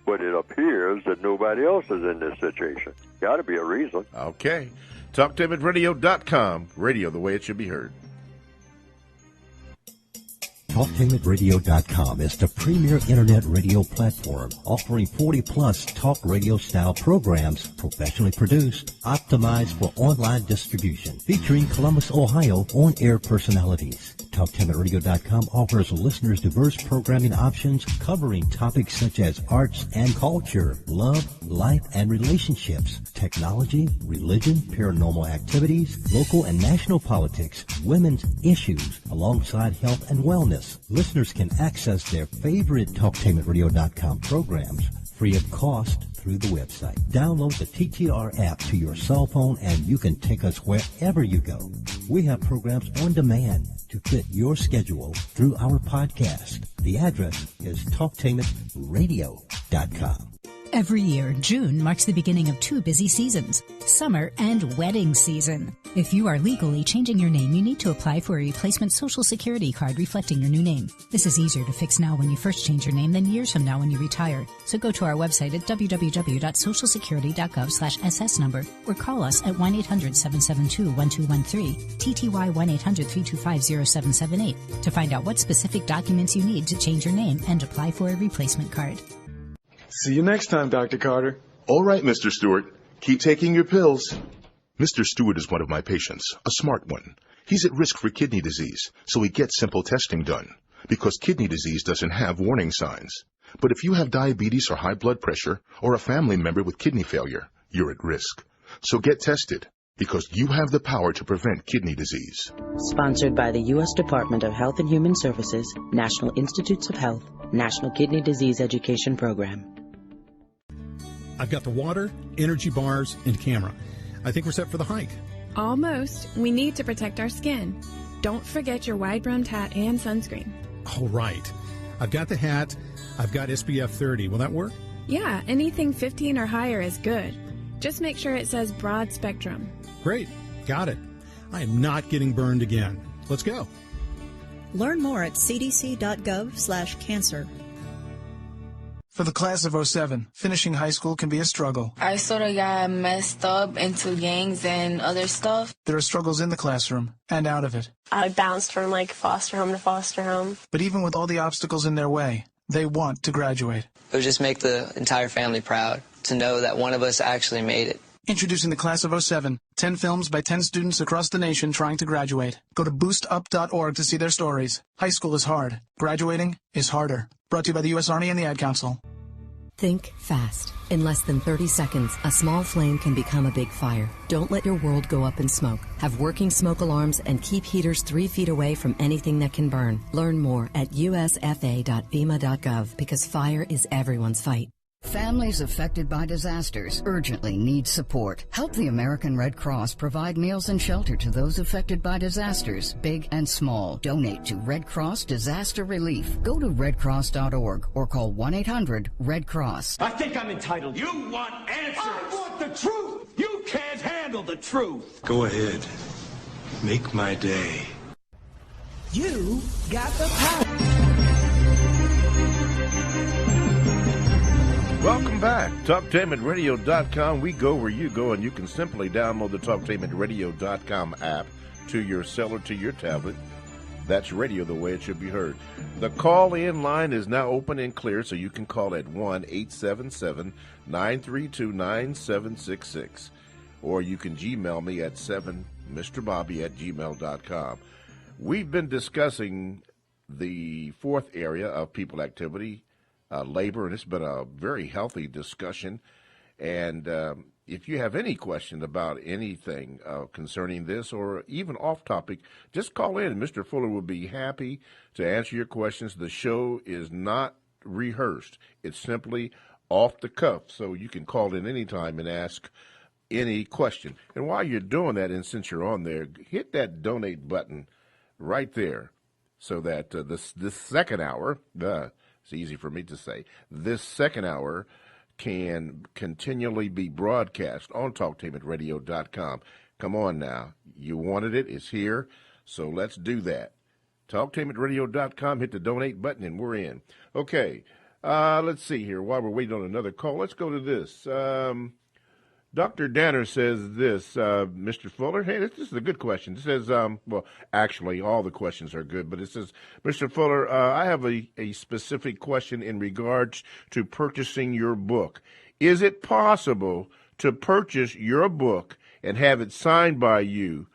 But it appears that nobody else is in this situation. Got to be a reason. Okay. TalkTimidRadio.com. Radio the way it should be heard. TalkTimidRadio.com is the premier internet radio platform offering 40-plus talk radio style programs professionally produced, optimized for online distribution, featuring Columbus, Ohio on-air personalities. TalkTimidRadio.com offers listeners diverse programming options covering topics such as arts and culture, love, life and relationships, technology, religion, paranormal activities, local and national politics, women's issues, alongside health and wellness. Listeners can access their favorite TalkTimidRadio.com programs free of cost through the website. Download the TTR app to your cell phone and you can take us wherever you go. We have programs on demand to fit your schedule through our podcast. The address is TalkTimidRadio.com. Every year, June marks the beginning of two busy seasons, summer and wedding season. If you are legally changing your name, you need to apply for a replacement Social Security card reflecting your new name. This is easier to fix now when you first change your name than years from now when you retire. So go to our website at www.socialsecurity.gov/SS number or call us at 1-800-772-1213, TTY 1-800-325-0778 to find out what specific documents you need to change your name and apply for a replacement card. See you next time, Dr. Carter. All right, Mr. Stewart. Keep taking your pills. Mr. Stewart is one of my patients, a smart one. He's at risk for kidney disease, so he gets simple testing done, because kidney disease doesn't have warning signs. But if you have diabetes or high blood pressure, or a family member with kidney failure, you're at risk. So get tested, because you have the power to prevent kidney disease. Sponsored by the U.S. Department of Health and Human Services, National Institutes of Health, National Kidney Disease Education Program. I've got the water, energy bars, and camera. I think we're set for the hike. Almost. We need to protect our skin. Don't forget your wide-brimmed hat and sunscreen. All right. I've got the hat. I've got SPF 30. Will that work? Yeah, anything 15 or higher is good. Just make sure it says broad spectrum. Great. Got it. I am not getting burned again. Let's go. Learn more at cdc.gov/cancer. For the class of '07, finishing high school can be a struggle. I sort of got messed up into gangs and other stuff. There are struggles in the classroom and out of it. I bounced from foster home to foster home. But even with all the obstacles in their way, they want to graduate. It would just make the entire family proud to know that one of us actually made it. Introducing the class of '07, 10 films by 10 students across the nation trying to graduate. Go to boostup.org to see their stories. High school is hard. Graduating is harder. Brought to you by the U.S. Army and the Ad Council. Think fast. In less than 30 seconds, a small flame can become a big fire. Don't let your world go up in smoke. Have working smoke alarms and keep heaters 3 feet away from anything that can burn. Learn more at usfa.fema.gov because fire is everyone's fight. Families affected by disasters urgently need support. Help the American Red Cross provide meals and shelter to those affected by disasters, big and small. Donate to Red Cross Disaster Relief. Go to redcross.org or call 1-800-RED-CROSS. I think I'm entitled. You want answers. I want the truth. You can't handle the truth. Go ahead. Make my day. You got the power. Welcome back. TalkTimidRadio.com. We go where you go, and you can simply download the TalkTimidRadio.com app to your cell or to your tablet. That's radio the way it should be heard. The call-in line is now open and clear, so you can call at 1-877-932-9766. Or you can Gmail me at 7mrbobby@gmail.com. We've been discussing the fourth area of people activity, labor, and it's been a very healthy discussion. And if you have any question about anything concerning this or even off topic, just call in. Mr. Fuller will be happy to answer your questions. The show is not rehearsed. It's simply off the cuff, so you can call in anytime and ask any question. And while you're doing that, and since you're on there, hit that donate button right there so that this second hour, it's easy for me to say, this second hour can continually be broadcast on TalkTimidRadio.com. Come on now. You wanted it. It's here. So let's do that. TalkTainmentRadio.com. Hit the donate button, and we're in. Okay. Let's see here. While we're waiting on another call, let's go to this. Dr. Danner says this, Mr. Fuller. Hey, this is a good question. It says, well, actually, all the questions are good, but it says, Mr. Fuller, I have a specific question in regards to purchasing your book. Is it possible to purchase your book and have it signed by you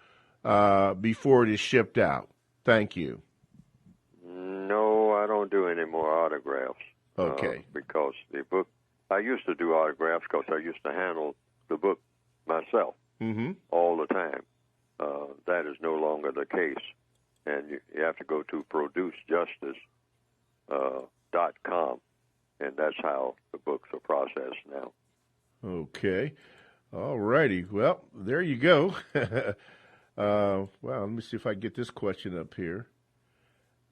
before it is shipped out? Thank you. No, I don't do any more autographs. Okay. Because the book, I used to do autographs because I used to handle the book myself all the time. That is no longer the case. And you have to go to producejustice.com, and that's how the books are processed now. Okay. All righty. Well, there you go. Well, let me see if I can get this question up here.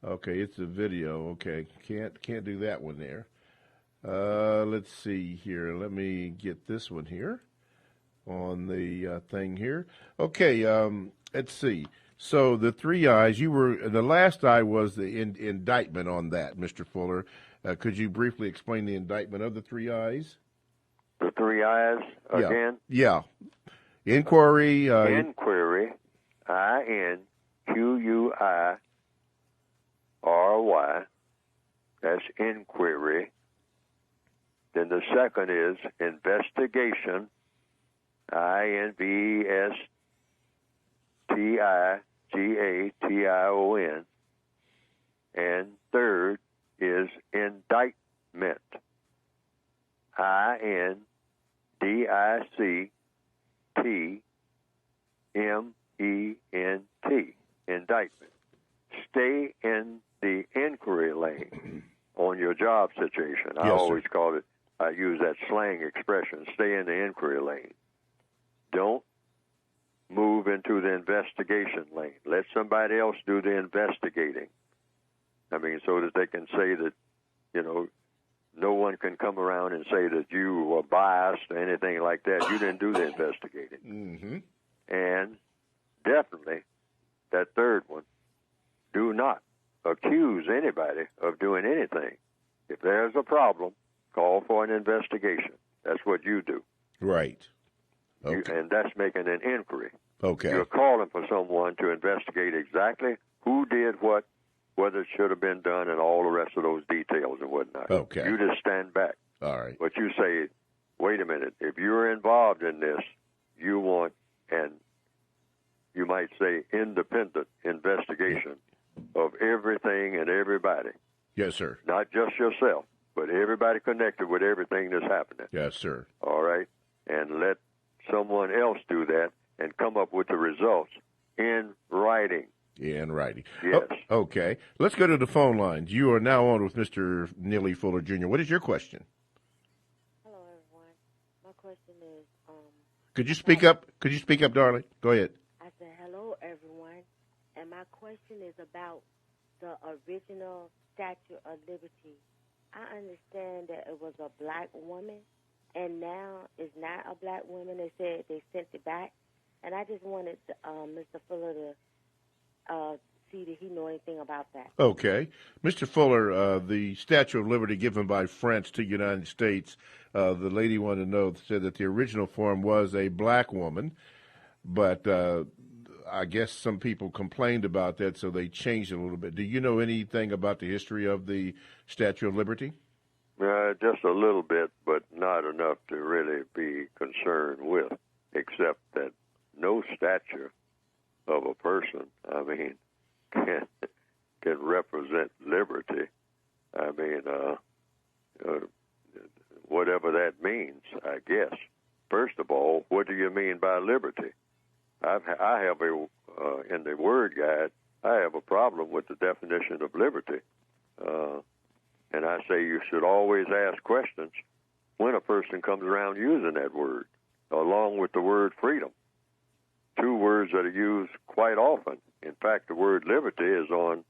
Okay, it's a video. Okay, can't do that one there. Let's see here. Let me get this one here on the thing here. Okay, let's see. So the 3 I's, the last I was the indictment on that, Mr. Fuller. Could you briefly explain the indictment of the 3 I's? The 3 I's again? Yeah. Inquiry. Inquiry, INQUIRY. That's inquiry. Then the second is investigation, INVESTIGATION. And third is indictment, INDICTMENT, indictment. Stay in the inquiry lane on your job situation. I always call it, I use that slang expression, stay in the inquiry lane. Don't move into the investigation lane. Let somebody else do the investigating. I mean, so that they can say that, no one can come around and say that you were biased or anything like that. You didn't do the investigating. Mm-hmm. And definitely, that third one, do not accuse anybody of doing anything. If there's a problem, call for an investigation. That's what you do. Right. Okay. And that's making an inquiry. Okay. You're calling for someone to investigate exactly who did what, whether it should have been done, and all the rest of those details and whatnot. Okay. You just stand back. All right. But you say, wait a minute, if you're involved in this, you want, and you might say, independent investigation of everything and everybody. Yes, sir. Not just yourself, but everybody connected with everything that's happening. Yes, sir. All right? And let someone else do that and come up with the results in writing. In writing. Yes. Oh, okay. Let's go to the phone lines. You are now on with Mr. Neely Fuller Jr. What is your question? Hello, everyone. My question is, Could you speak up? Could you speak up, darling? Go ahead. I said, hello, everyone. And my question is about the original Statue of Liberty. I understand that it was a black woman, and now it's not a black woman. They said they sent it back. And I just wanted Mr. Fuller to see if he know anything about that. Okay. Mr. Fuller, the Statue of Liberty given by France to the United States, the lady wanted to know, said that the original form was a black woman, but I guess some people complained about that, so they changed it a little bit. Do you know anything about the history of the Statue of Liberty? Just a little bit, but not enough to really be concerned with, except that no statue of a person, I mean, can represent liberty. I mean, whatever that means, I guess. First of all, what do you mean by liberty? I have in the word guide, I have a problem with the definition of liberty. And I say you should always ask questions when a person comes around using that word, along with the word freedom. Two words that are used quite often. In fact, the word liberty is on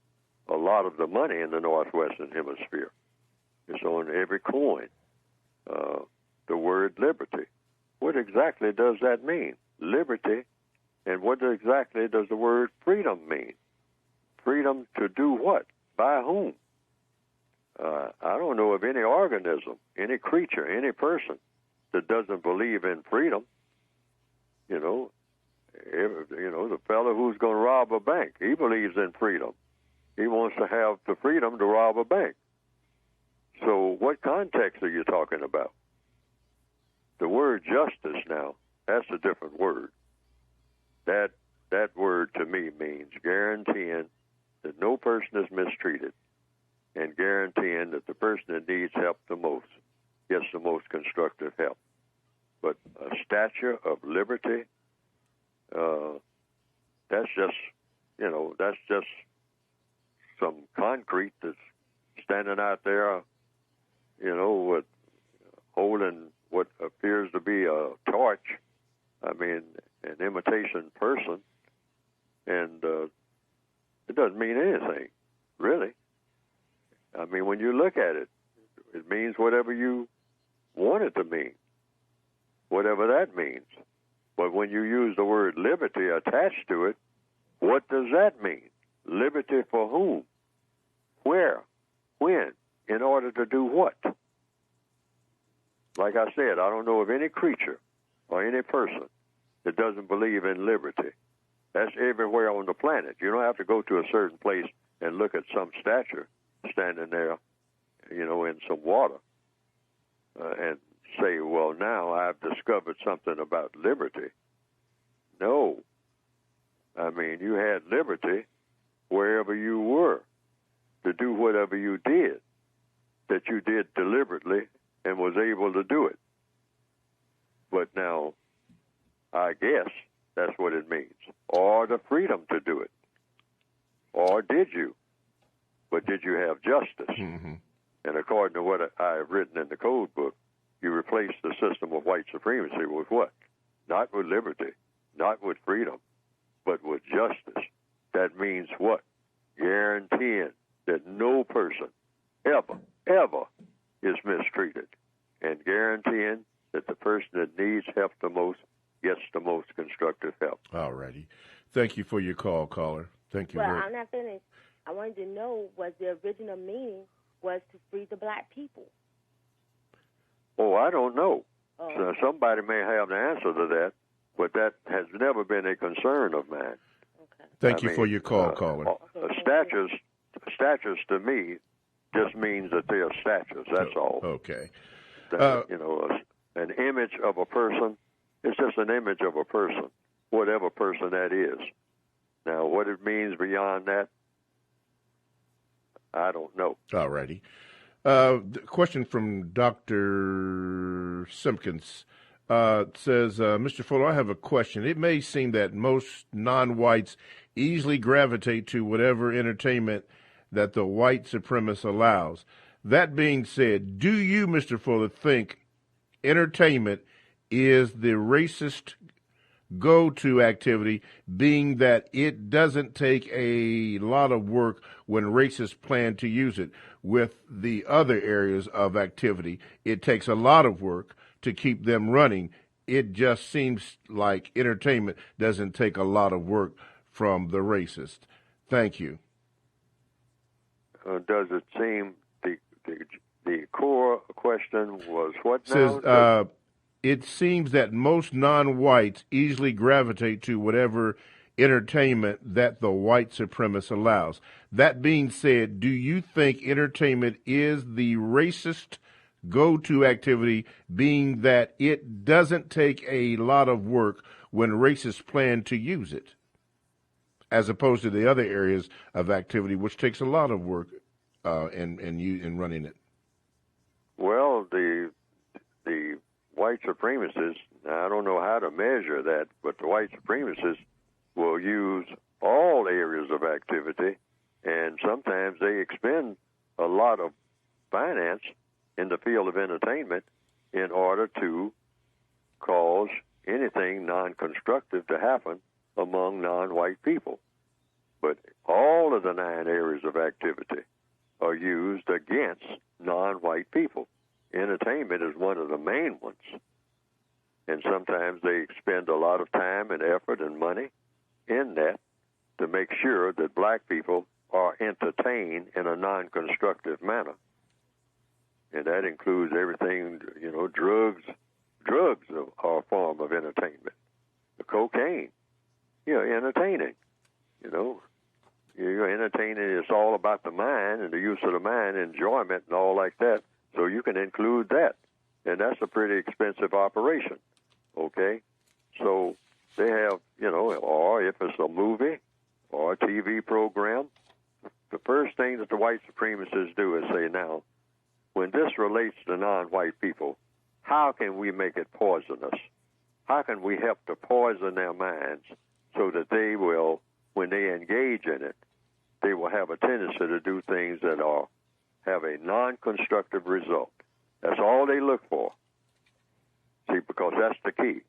a lot of the money in the Northwestern Hemisphere. It's on every coin, the word liberty. What exactly does that mean? Liberty, and what exactly does the word freedom mean? freedom to do what? By whom? I don't know of any organism, any creature, any person that doesn't believe in freedom. The fellow who's going to rob a bank, he believes in freedom. He wants to have the freedom to rob a bank. So what context are you talking about? The word justice now, that's a different word. That word to me means guaranteeing that no person is mistreated and guaranteeing that the person that needs help the most gets the most constructive help. But a statue of liberty, that's just some concrete that's standing out there, with holding what appears to be a torch. I mean, an imitation person, and it doesn't mean anything, really. I mean, when you look at it, it means whatever you want it to mean, whatever that means. But when you use the word liberty attached to it, what does that mean? Liberty for whom? Where? When? In order to do what? Like I said, I don't know of any creature or any person that doesn't believe in liberty. That's everywhere on the planet. You don't have to go to a certain place and look at some statue standing there, in some water, and say, well, now I've discovered something about liberty. No. I mean, you had liberty wherever you were to do whatever you did, that you did deliberately and was able to do it. But now, I guess that's what it means. Or the freedom to do it. Or did you? But did you have justice? Mm-hmm. And according to what I have written in the code book, you replace the system of white supremacy with what? Not with liberty, not with freedom, but with justice. That means what? Guaranteeing that no person ever is mistreated, and guaranteeing that the person that needs help the most gets the most constructive help. All righty. Thank you for your call, caller. Thank you. Well, I'm not finished. I wanted to know what the original meaning was to free the black people. Oh, I don't know. So somebody may have the answer to that, but that has never been a concern of mine. Okay. Thank you for your call, caller. Statues to me just means that they are statues. That's all. Okay. An image of a person, it's just an image of a person, whatever person that is. Now, what it means beyond that, I don't know. All righty. Question from Dr. Simpkins says, Mr. Fuller, I have a question. It may seem that most non-whites easily gravitate to whatever entertainment that the white supremacist allows. That being said, do you, Mr. Fuller, think entertainment is the racist go-to activity, being that it doesn't take a lot of work when racists plan to use it? With the other areas of activity, it takes a lot of work to keep them running. It just seems like entertainment doesn't take a lot of work from the racist. Thank you. Does it seem the core question was what now? Says, it seems that most non-whites easily gravitate to whatever entertainment that the white supremacist allows. That being said, do you think entertainment is the racist go-to activity, being that it doesn't take a lot of work when racists plan to use it, as opposed to the other areas of activity, which takes a lot of work in running it? Well, the white supremacists, I don't know how to measure that, but the white supremacists will use all areas of activity, and sometimes they expend a lot of finance in the field of entertainment in order to cause anything non-constructive to happen among non-white people. But all of the 9 areas of activity are used against non-white people. Entertainment is one of the main ones. And sometimes they expend a lot of time and effort and money in that to make sure that black people are entertained in a non-constructive manner. And that includes everything, drugs. Drugs are a form of entertainment. The cocaine, entertaining. You're entertaining. It's all about the mind and the use of the mind, enjoyment and all like that. So you can include that. And that's a pretty expensive operation, okay? So they have, or if it's a movie or a TV program, the first thing that the white supremacists do is say, now, when this relates to non-white people, how can we make it poisonous? How can we help to poison their minds so that they will, when they engage in it, they will have a tendency to do things that have a non-constructive result. That's all they look for. See, because that's the key.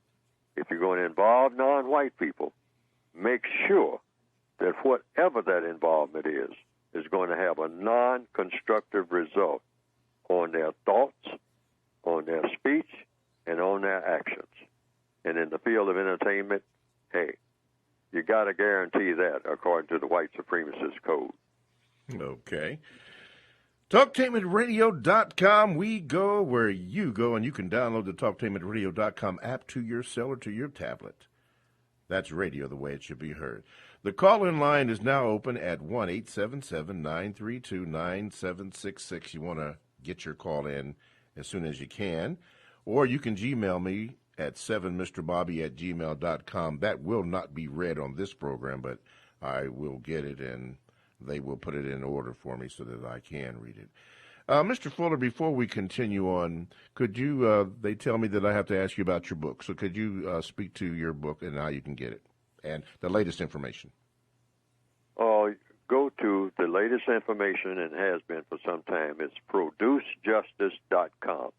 If you're going to involve non-white people, make sure that whatever that involvement is going to have a non-constructive result on their thoughts, on their speech, and on their actions. And in the field of entertainment, hey, you got to guarantee that according to the white supremacist code. Okay. TalkTainmentRadio.com. We go where you go, and you can download the TalkTainmentRadio.com app to your cell or to your tablet. That's radio the way it should be heard. The call-in line is now open at 1-877-932-9766. You want to get your call in as soon as you can, or you can Gmail me at 7mrbobby@gmail.com. That will not be read on this program, but I will get it, and they will put it in order for me so that I can read it. Mr. Fuller, before we continue on, could you, they tell me that I have to ask you about your book, so could you speak to your book and how you can get it and the latest information? Go to the latest information, and has been for some time. It's producejustice.com.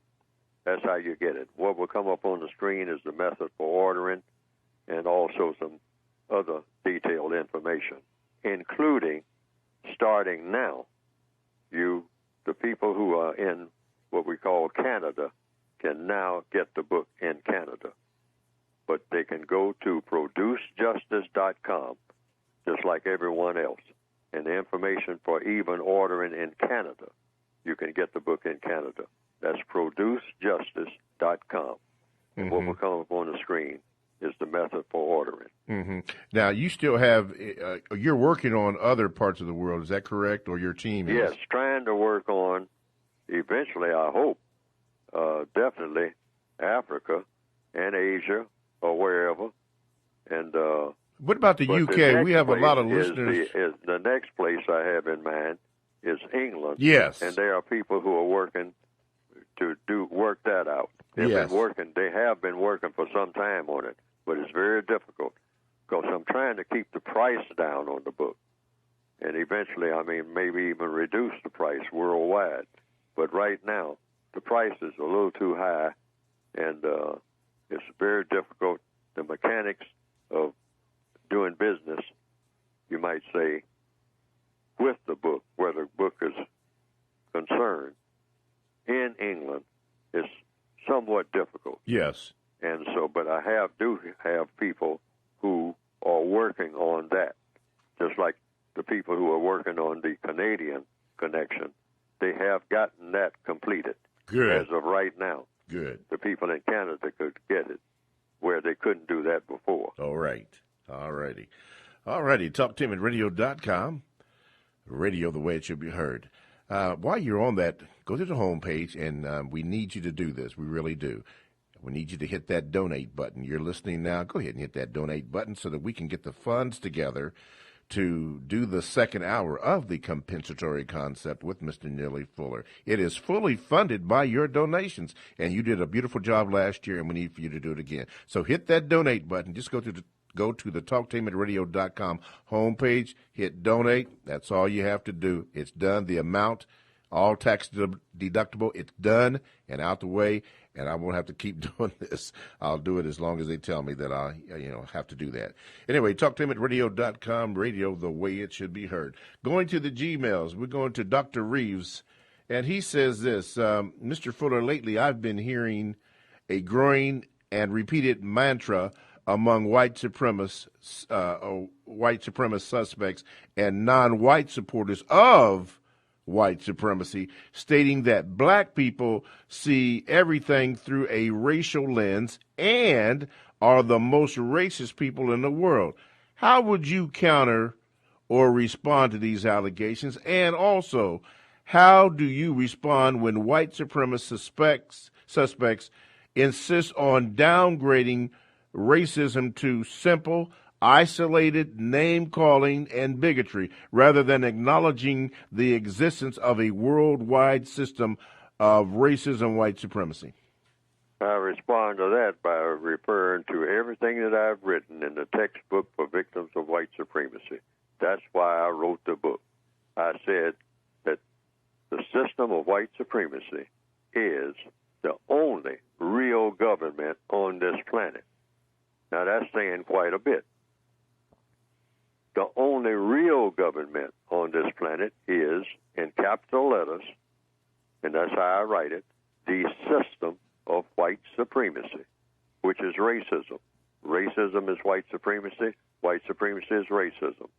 That's how you get it. What will come up on the screen is the method for ordering and also some other detailed information, including starting now, the people who are in what we call Canada can now get the book in Canada. But they can go to producejustice.com just like everyone else. And the information for even ordering in Canada, you can get the book in Canada. That's producejustice.com. And what will come up on the screen is the method for ordering. Mm-hmm. Now, you still have, you're working on other parts of the world, is that correct, or your team is? Yes, trying to work on, eventually, I hope, definitely Africa and Asia or wherever. And what about the UK? We have a lot of listeners. The next place I have in mind is England. Yes. And there are people who are working to work that out. They have been working for some time on it, but it's very difficult because I'm trying to keep the price down on the book. And eventually, maybe even reduce the price worldwide. But right now, the price is a little too high, and it's very difficult. The mechanics of doing business, you might say, with the book, where the book is concerned, in England, is somewhat difficult. Yes. And so, but I do have people who are working on that, just like the people who are working on the Canadian connection. They have gotten that completed. Good. As of right now. Good. The people in Canada could get it, where they couldn't do that before. All right. All righty. All righty. TalkTainmentRadio.com. Radio the way it should be heard. While you're on that, go to the homepage, and we need you to do this. We really do. We need you to hit that donate button. You're listening now. Go ahead and hit that donate button so that we can get the funds together to do the second hour of the compensatory concept with Mr. Neely Fuller. It is fully funded by your donations, and you did a beautiful job last year, and we need for you to do it again. So hit that donate button. Just go to the TalkTainmentRadio.com homepage, hit donate. That's all you have to do. It's done. The amount, all tax deductible, it's done and out the way, and I won't have to keep doing this. I'll do it as long as they tell me that I have to do that. Anyway, TalkTainmentRadio.com, radio the way it should be heard. Going to the Gmails, we're going to Dr. Reeves, and he says this, Mr. Fuller, lately I've been hearing a growing and repeated mantra among white supremacist suspects and non-white supporters of white supremacy, stating that black people see everything through a racial lens and are the most racist people in the world. How would you counter or respond to these allegations? And also, how do you respond when white supremacist suspects insist on downgrading racism to simple, isolated name-calling and bigotry, rather than acknowledging the existence of a worldwide system of racism and white supremacy? I respond to that by referring to everything that I've written in the textbook for victims of white supremacy. That's why I wrote the book. I said that the system of white supremacy is the only real government on this planet. Now, that's saying quite a bit. The only real government on this planet is, in capital letters, and that's how I write it, the system of white supremacy, which is racism. Racism is white supremacy is racism.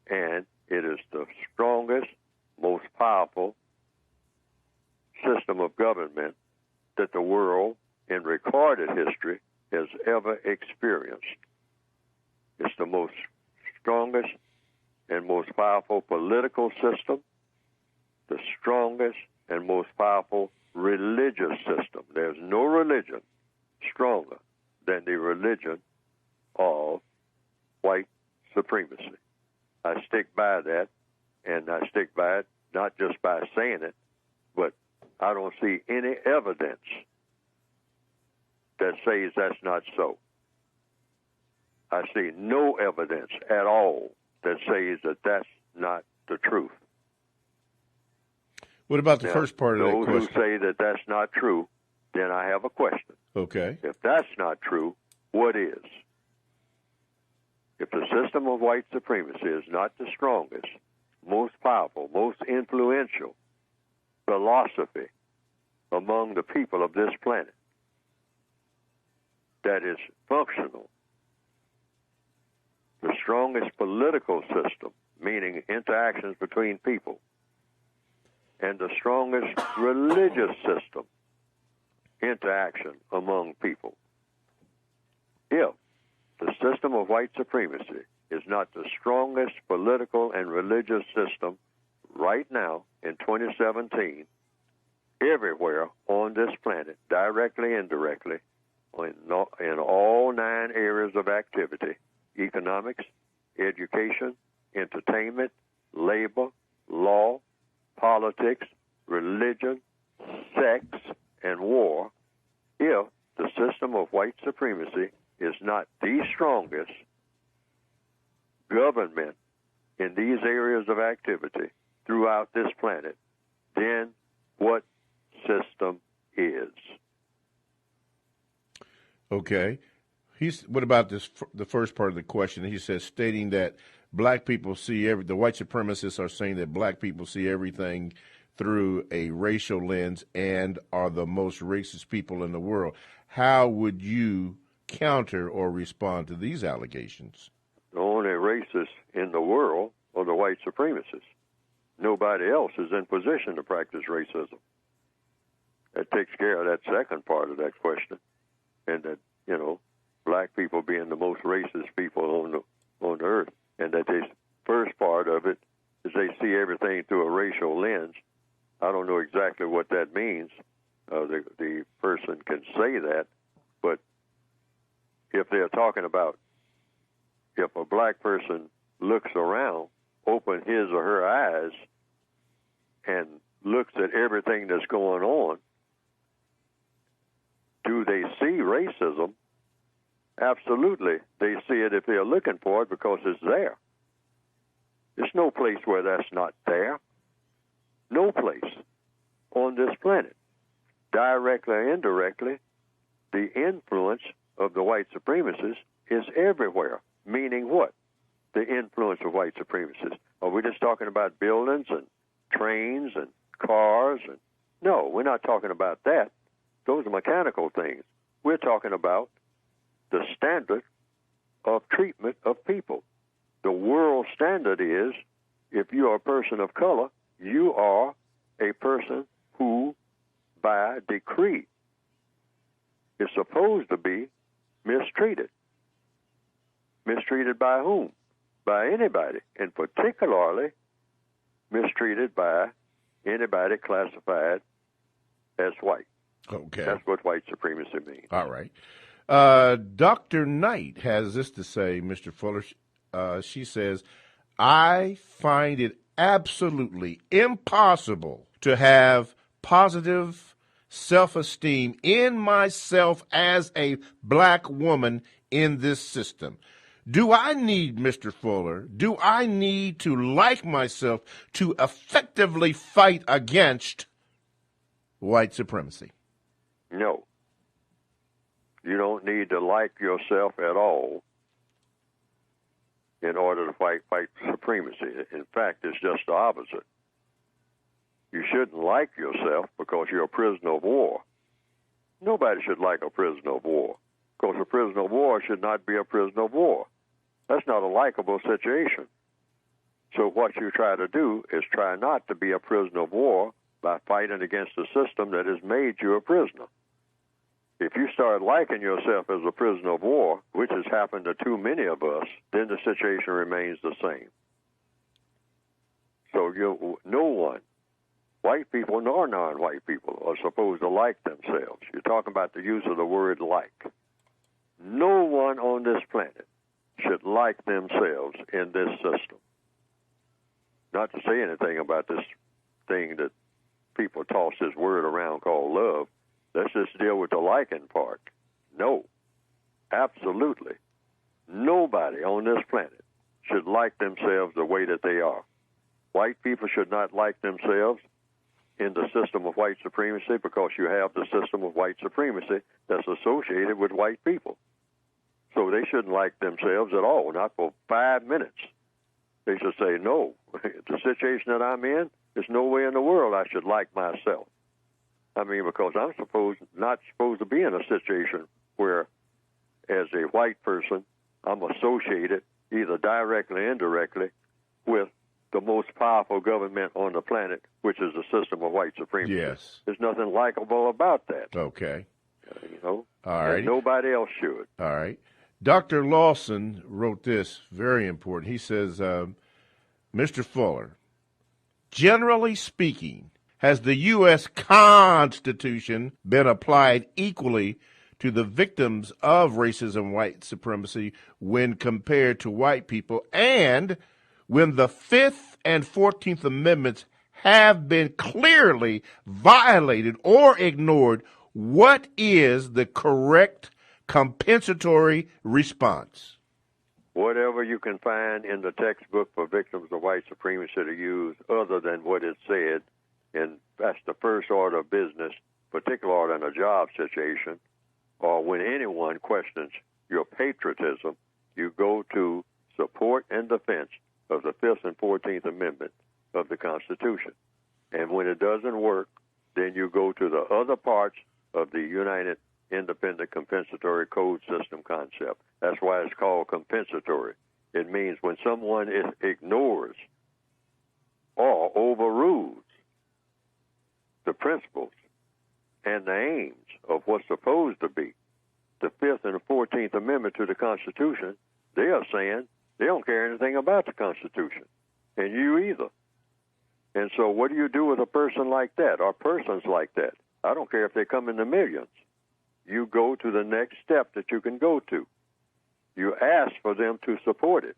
And it is the strongest, most powerful system of government that the world in recorded history has ever experienced. It's the most strongest and most powerful political system, the strongest and most powerful religious system. There's no religion stronger than the religion of white supremacy. I stick by that, and I stick by it not just by saying it, but I don't see any evidence that says that's not so. I see no evidence at all that says that that's not the truth. What about the first part of that question? Those who say that that's not true, then I have a question. Okay. If that's not true, what is? If the system of white supremacy is not the strongest, most powerful, most influential philosophy among the people of this planet that is functional, the strongest political system, meaning interactions between people, and the strongest religious system, interaction among people. If the system of white supremacy is not the strongest political and religious system right now in 2017, everywhere on this planet, directly, indirectly, in all 9 areas of activity, economics, education, entertainment, labor, law, politics, religion, sex, and war, if the system of white supremacy is not the strongest government in these areas of activity throughout this planet, then what system is? Okay. What about the first part of the question? He says, stating that black people see the white supremacists are saying that black people see everything through a racial lens and are the most racist people in the world. How would you counter or respond to these allegations? The only racists in the world are the white supremacists. Nobody else is in position to practice racism. That takes care of that second part of that question, and that, black people being the most racist people on earth, and that the first part of it is they see everything through a racial lens. I don't know exactly what that means. The person can say that, but if they're talking about if a black person looks around, opens his or her eyes, and looks at everything that's going on, do they see racism? Absolutely. They see it if they're looking for it because it's there. There's no place where that's not there. No place on this planet. Directly or indirectly, the influence of the white supremacists is everywhere. Meaning what? The influence of white supremacists. Are we just talking about buildings and trains and cars? No, we're not talking about that. Those are mechanical things. We're talking about the standard of treatment of people. The world standard is, if you are a person of color, you are a person who, by decree, is supposed to be mistreated. Mistreated by whom? By anybody, and particularly mistreated by anybody classified as white. Okay. That's what white supremacy means. All right. Dr. Knight has this to say, Mr. Fuller. She says, I find it absolutely impossible to have positive self-esteem in myself as a black woman in this system. Do I need, Mr. Fuller, do I need to like myself to effectively fight against white supremacy? No. You don't need to like yourself at all in order to fight supremacy. In fact, it's just the opposite. You shouldn't like yourself because you're a prisoner of war. Nobody should like a prisoner of war, because a prisoner of war should not be a prisoner of war. That's not a likable situation. So what you try to do is try not to be a prisoner of war by fighting against the system that has made you a prisoner. If you start liking yourself as a prisoner of war, which has happened to too many of us, then the situation remains the same. So no one, white people nor non-white people, are supposed to like themselves. You're talking about the use of the word like. No one on this planet should like themselves in this system. Not to say anything about this thing that people toss this word around called love. Let's just deal with the liking part. No, absolutely. Nobody on this planet should like themselves the way that they are. White people should not like themselves in the system of white supremacy, because you have the system of white supremacy that's associated with white people. So they shouldn't like themselves at all, not for 5 minutes. They should say, no, the situation that I'm in, there's no way in the world I should like myself. I mean, because I'm not supposed to be in a situation where, as a white person, I'm associated either directly or indirectly with the most powerful government on the planet, which is the system of white supremacy. Yes. There's nothing likable about that. Okay. All right. And nobody else should. All right. Dr. Lawson wrote this, very important. He says, Mr. Fuller, generally speaking, has the U.S. Constitution been applied equally to the victims of racism and white supremacy when compared to white people, and when the 5th and 14th Amendments have been clearly violated or ignored, what is the correct compensatory response? Whatever you can find in the textbook for victims of white supremacy to use other than what it said, and that's the first order of business, particularly in a job situation, or when anyone questions your patriotism, you go to support and defense of the 5th and 14th Amendment of the Constitution. And when it doesn't work, then you go to the other parts of the United Independent Compensatory Code System concept. That's why it's called compensatory. It means when someone ignores or overrules the principles and the aims of what's supposed to be the 5th and the 14th Amendment to the Constitution, they are saying they don't care anything about the Constitution, and you either. And so what do you do with a person like that, or persons like that? I don't care if they come in the millions. You go to the next step that you can go to. You ask for them to support it.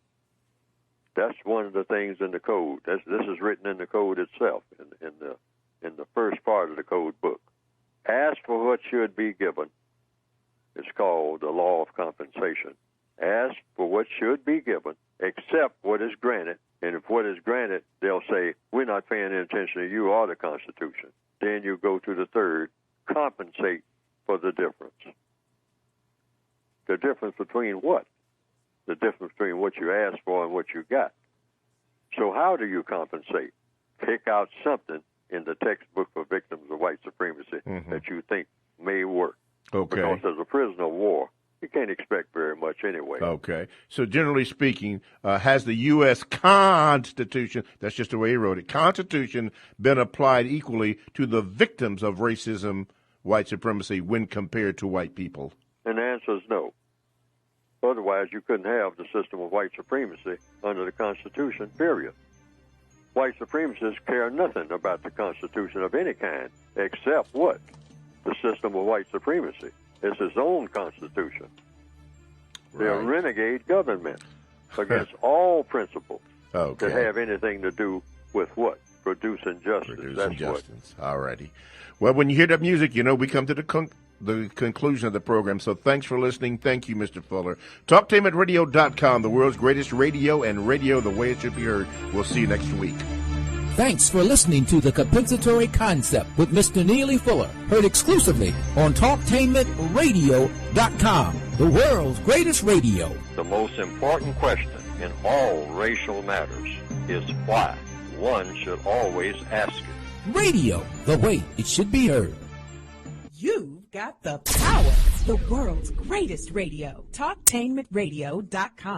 That's one of the things in the code. This is written in the code itself, in the first part of the code book. Ask for what should be given. It's called the law of compensation. Ask for what should be given, accept what is granted, and if what is granted, they'll say, we're not paying any attention to you or the Constitution. Then you go to the third, compensate for the difference. The difference between what? The difference between what you asked for and what you got. So how do you compensate? Pick out something in the textbook for victims of white supremacy that you think may work. Okay. Because as a prisoner of war, You can't expect very much anyway. Okay. So generally speaking, has the U.S. Constitution, that's just the way he wrote it, Constitution been applied equally to the victims of racism, white supremacy, when compared to white people? And the answer is no. Otherwise, you couldn't have the system of white supremacy under the Constitution, period. White supremacists care nothing about the Constitution of any kind, except what? The system of white supremacy. It's its own Constitution. Right. They're a renegade government against all principles that have anything to do with what? Producing justice. That's justice. What. All righty. Well, when you hear that music, you know we come to the conclusion of the program. So thanks for listening. Thank you, Mr. Fuller. TalkTainmentRadio.com, the world's greatest radio, and radio the way it should be heard. We'll see you next week. Thanks for listening to The Compensatory Concept with Mr. Neely Fuller, heard exclusively on TalkTainmentRadio.com, the world's greatest radio. The most important question in all racial matters is why. One should always ask it. Radio, the way it should be heard. You've got the power. The world's greatest radio. TalkTainmentRadio.com.